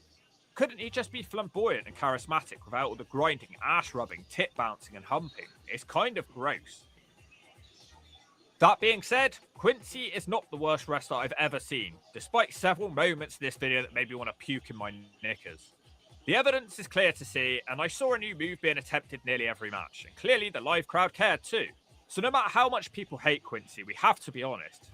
Couldn't he just be flamboyant and charismatic without all the grinding, ass-rubbing, tit-bouncing and humping? It's kind of gross. That being said, Quincy is not the worst wrestler I've ever seen, despite several moments in this video that made me want to puke in my knickers. The evidence is clear to see, and I saw a new move being attempted nearly every match, and clearly the live crowd cared too. So no matter how much people hate Quincy, we have to be honest.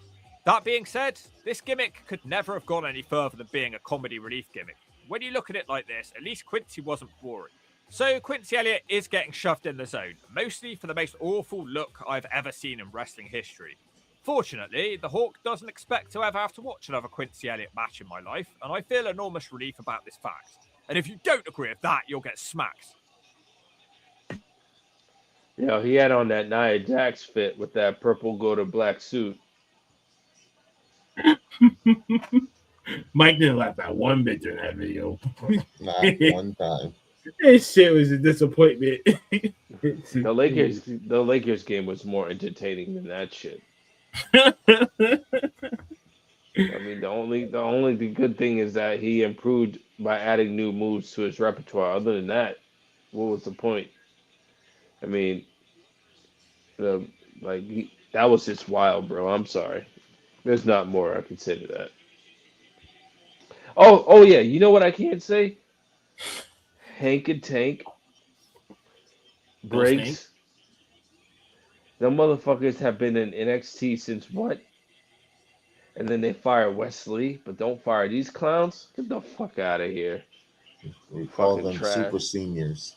That being said, this gimmick could never have gone any further than being a comedy relief gimmick. When you look at it like this, at least Quincy wasn't boring. So Quincy Elliott is getting shoved in the zone, mostly for the most awful look I've ever seen in wrestling history. Fortunately, the Hawk doesn't expect to ever have to watch another Quincy Elliott match in my life, and I feel enormous relief about this fact. And if you don't agree with that, you'll get smacked. You know, he had on that Nia Jax fit with that purple go to black suit. Mike didn't laugh at one bit during that video. Not one time. This shit was a disappointment. The Lakers game was more entertaining than that shit. I mean, the only good thing is that he improved by adding new moves to his repertoire. Other than that, what was the point? I mean, that was just wild, bro. I'm sorry. There's not more I can say to that. Oh yeah. You know what I can't say? Hank and Tank, Briggs. The motherfuckers have been in NXT since what? And then they fire Wesley, but don't fire these clowns? Get the fuck out of here. We call them trash. super seniors.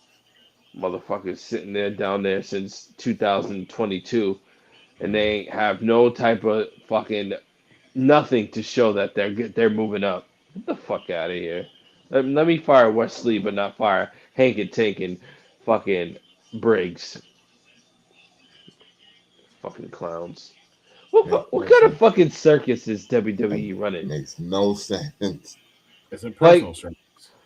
Motherfuckers sitting there down there since 2022, and they have no type of fucking nothing to show that they're moving up. Get the fuck out of here. Let me fire Wesley, but not fire Hank and Tank and fucking Briggs. Fucking clowns. What kind of fucking circus is WWE running? Makes no sense. It's a personal circus.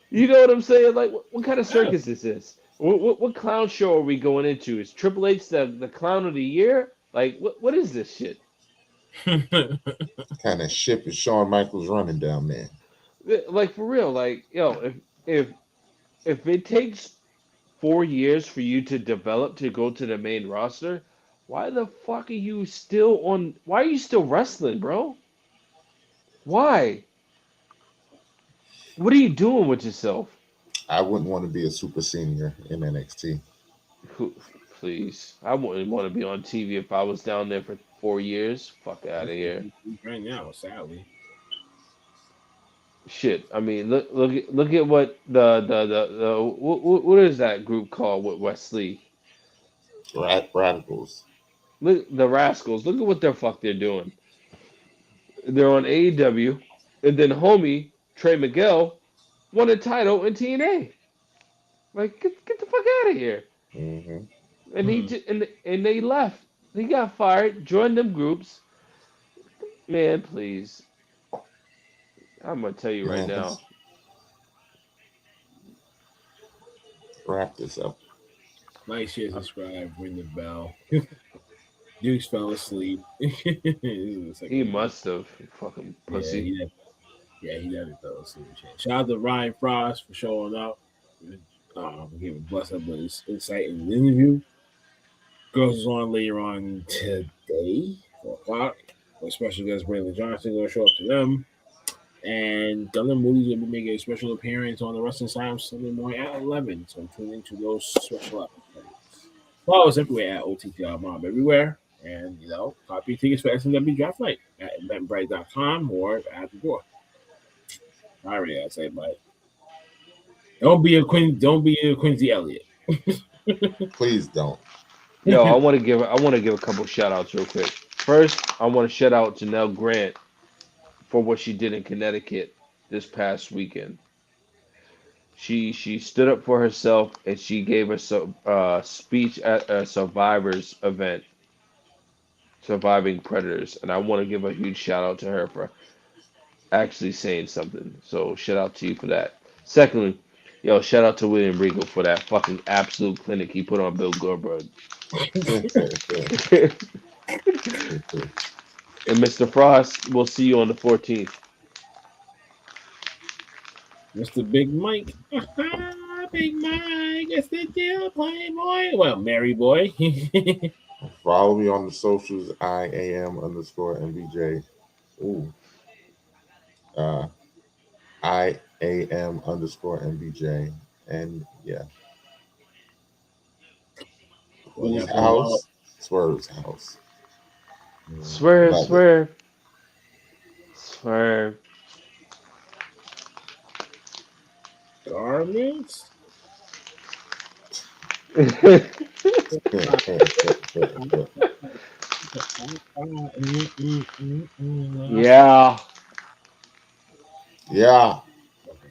You know what I'm saying? Like, what kind of circus is this? What clown show are we going into? Is Triple H the clown of the year? Like, what is this shit? Kind of ship is Shawn Michaels running down there? Like, for real, like, yo, if it takes 4 years for you to develop to go to the main roster, why the fuck are you still why are you still wrestling, bro? Why? What are you doing with yourself? I wouldn't want to be a super senior in NXT. Please. I wouldn't want to be on TV if I was down there for 4 years. Fuck out of here. Right now, sadly. Shit. I mean, look at what what is that group called with Wesley? Radicals. Look, the Rascals. Look at what the fuck they're doing. They're on AEW, and then homie Trey Miguel won a title in TNA. Like, get the fuck out of here. Mm-hmm. And and they left. He got fired. Joined them groups. Man, please. I'm gonna tell you right now. Wrap this up. Like, share, subscribe, ring the bell. Dukes fell asleep. He must have. Fucking pussy. Yeah, he definitely fell asleep. Shout out to Ryan Frost for showing up. Giving bless up with his insight in the interview. Girls is on later on today, 4 o'clock. A special guest Braylon Johnson going to show up to them. And Gunnar Moody's will be making a special appearance on the Wrestling Side Sunday morning at 11. So tune into those special episodes. Follow us everywhere at O.T.T.R Mobb everywhere. And, copy tickets for SMW Draft Night at eventbrite.com or at the door. I already gotta say, but don't be a Quincy Elliott. Please don't. Yo, I want to give a couple shout outs real quick. First, I want to shout out Janelle Grant for what she did in Connecticut this past weekend. She stood up for herself and she gave a speech at a survivors event, surviving predators, and I want to give a huge shout out to her for actually saying something. So shout out to you for that. Secondly, yo, shout out to William Regal for that fucking absolute clinic he put on Bill Goldberg. And Mr. Frost, we'll see you on the 14th. Mr. Big Mike. Big Mike. It's the deal, Playboy. Well, Mary Boy. Follow me on the socials, IAM_MBJ. Ooh. IAM_MBJ. And yeah. Whose house? Swerve's house. Swerve. Garments? Yeah. Yeah.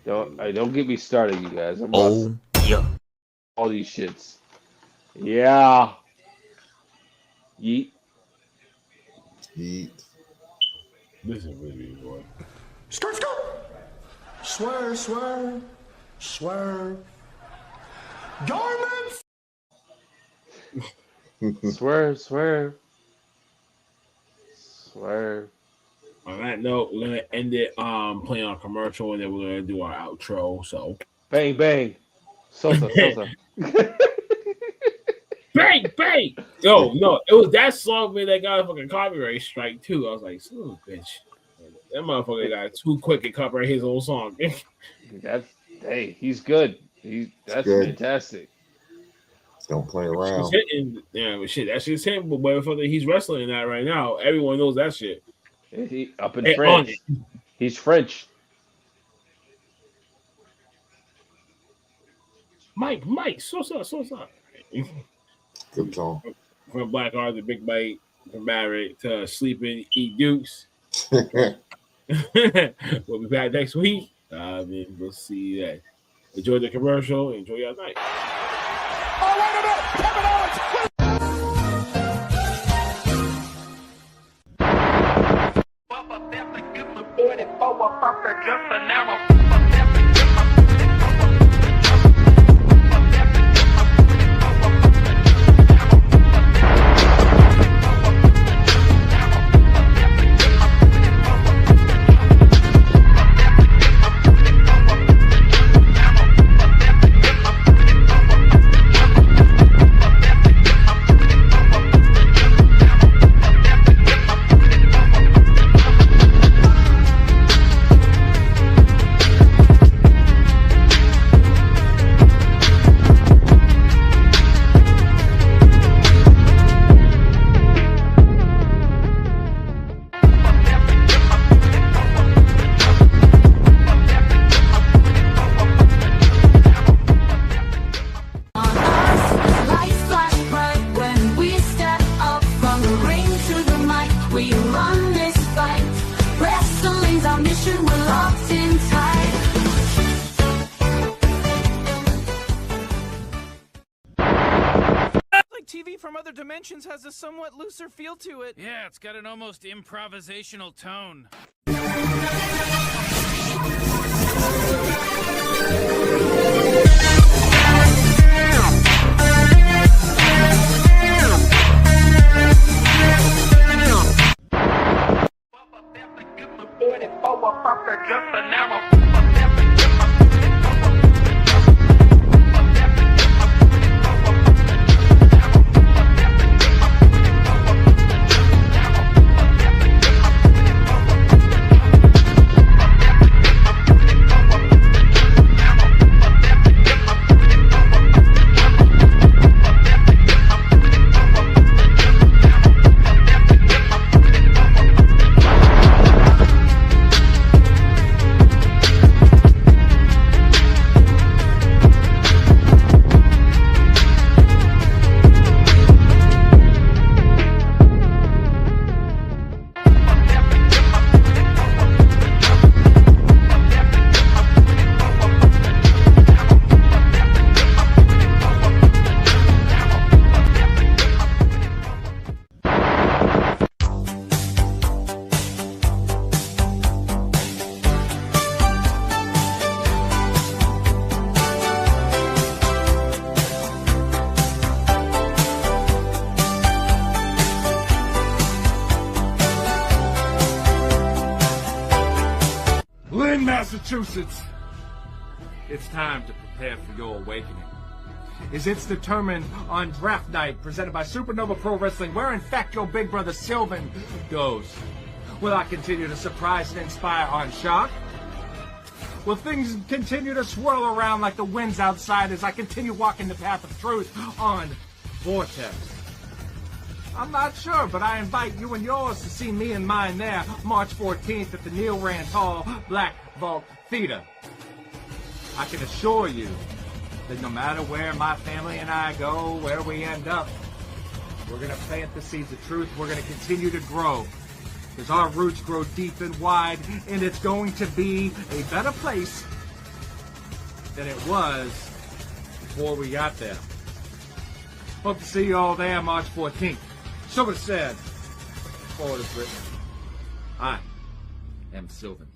Don't get me started, you guys. Yeah. All these shits. Yeah. Yeet. Yeet. This is really boy. Skirt. Swerve. Garments. Swerve. On that note, we're gonna end it playing our commercial, and then we're gonna do our outro. So bang. Sosa. bang. Yo, no, it was that song where that got a fucking copyright strike too. I was like, son of a bitch. That motherfucker got too quick to copyright his own song. He's good. That's good. Fantastic. Don't play around. Yeah, but shit, that shit's him. But motherfucker, he's wrestling in that right now. Everyone knows that shit. He up in French. He's French. Mike, so. Good song. From Black Heart to Big Bite, from Barrett to Sleeping, Eat Dukes. We'll be back next week. We'll see you then. Enjoy the commercial. Enjoy your night. Oh, wait a minute! Kevin Owens! Has a somewhat looser feel to it. Yeah, it's got an almost improvisational tone. Boston, Massachusetts. It's time to prepare for your awakening. As it's determined on draft night presented by Supernova Pro Wrestling, where in fact your big brother Sylvan goes. Will I continue to surprise and inspire on Shock? Will things continue to swirl around like the winds outside as I continue walking the path of truth on Vortex? I'm not sure, but I invite you and yours to see me and mine there March 14th at the Neil Rand Hall Black Vault Theater. I can assure you that no matter where my family and I go, where we end up, we're going to plant the seeds of truth. We're going to continue to grow. Because our roots grow deep and wide, and it's going to be a better place than it was before we got there. Hope to see you all there March 14th. So it said, forward is written. I am Sylvan.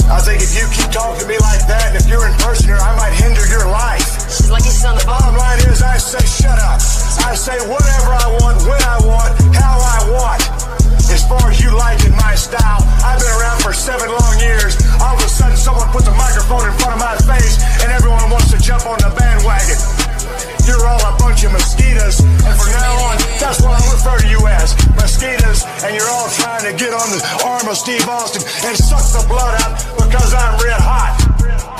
I think if you keep talking to me like that, and if you're in person here, I might hinder your life. She's lucky she's on the phone. Bottom line is, I say shut up. I say whatever I want, when I want, how I want. As far as you liking my style, I've been around for 7 long years. All of a sudden, someone puts a microphone in front of my face, and everyone wants to jump on the bandwagon. You're all a bunch of mosquitoes, and from now on, that's what I'll refer to you as, mosquitoes, and you're all trying to get on the arm of Steve Austin and suck the blood out because I'm red hot.